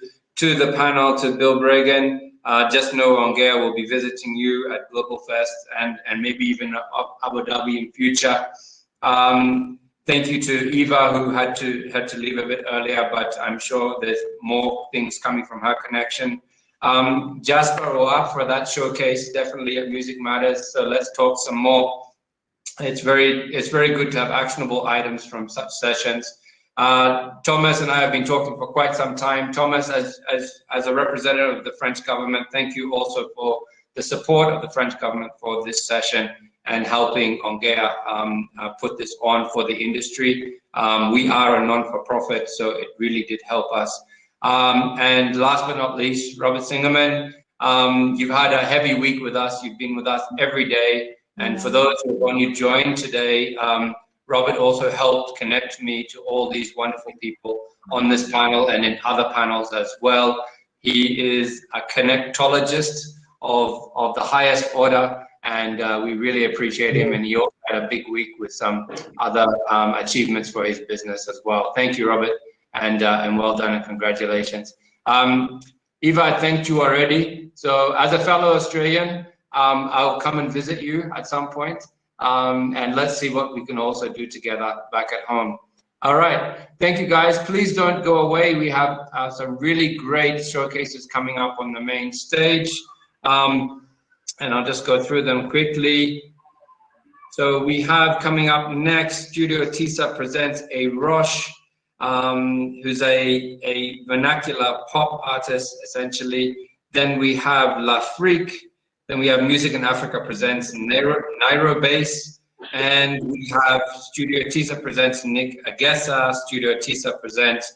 the panel, to Bill Bregan. Just know ONGEA will be visiting you at Globalfest and maybe even Abu Dhabi in future. Thank you to Eva, who had to leave a bit earlier, but I'm sure there's more things coming from her connection. Jasper Roa for that showcase, definitely at Music Matters. So let's talk some more. It's very good to have actionable items from such sessions. Thomas and I have been talking for quite some time. Thomas, as a representative of the French government, thank you also for the support of the French government for this session and helping ONGEA put this on for the industry. We are a non-for-profit, so it really did help us. And last but not least, Robert Singerman, you've had a heavy week with us. You've been with us every day. And for those who only joined today, Robert also helped connect me to all these wonderful people on this panel and in other panels as well. He is a connectologist of the highest order, and we really appreciate him. And he also had a big week with some other achievements for his business as well. Thank you, Robert, and well done and congratulations. Eva, I thanked you already. So as a fellow Australian, I'll come and visit you at some point, and let's see what we can also do together back at home. All right, thank you guys. Please don't go away. We have some really great showcases coming up on the main stage, and I'll just go through them quickly. So we have coming up next, Studio Tisa presents A Roche, who's a vernacular pop artist, essentially. Then we have La Frique. Then we have Music in Africa presents Nairo Bass. And we have Studio Tisa presents Nick Agesa. Studio Tisa presents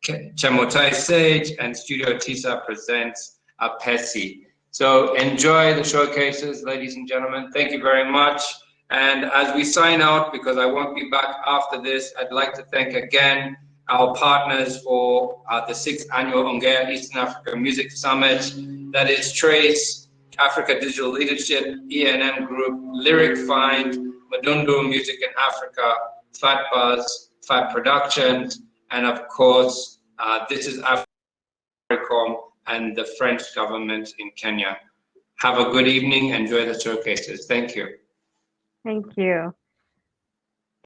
Chemotai Sage. And Studio Tisa presents Apesi. So enjoy the showcases, ladies and gentlemen. Thank you very much. And as we sign out, because I won't be back after this, I'd like to thank again our partners for the 6th annual ONGEA Eastern Africa Music Summit. That is Trace, Africa Digital Leadership, E&M Group, Lyric Find, Madundu Music in Africa, Fat Buzz, Fat Productions, and of course, This is Africom and the French government in Kenya. Have a good evening. Enjoy the showcases. Thank you. Thank you.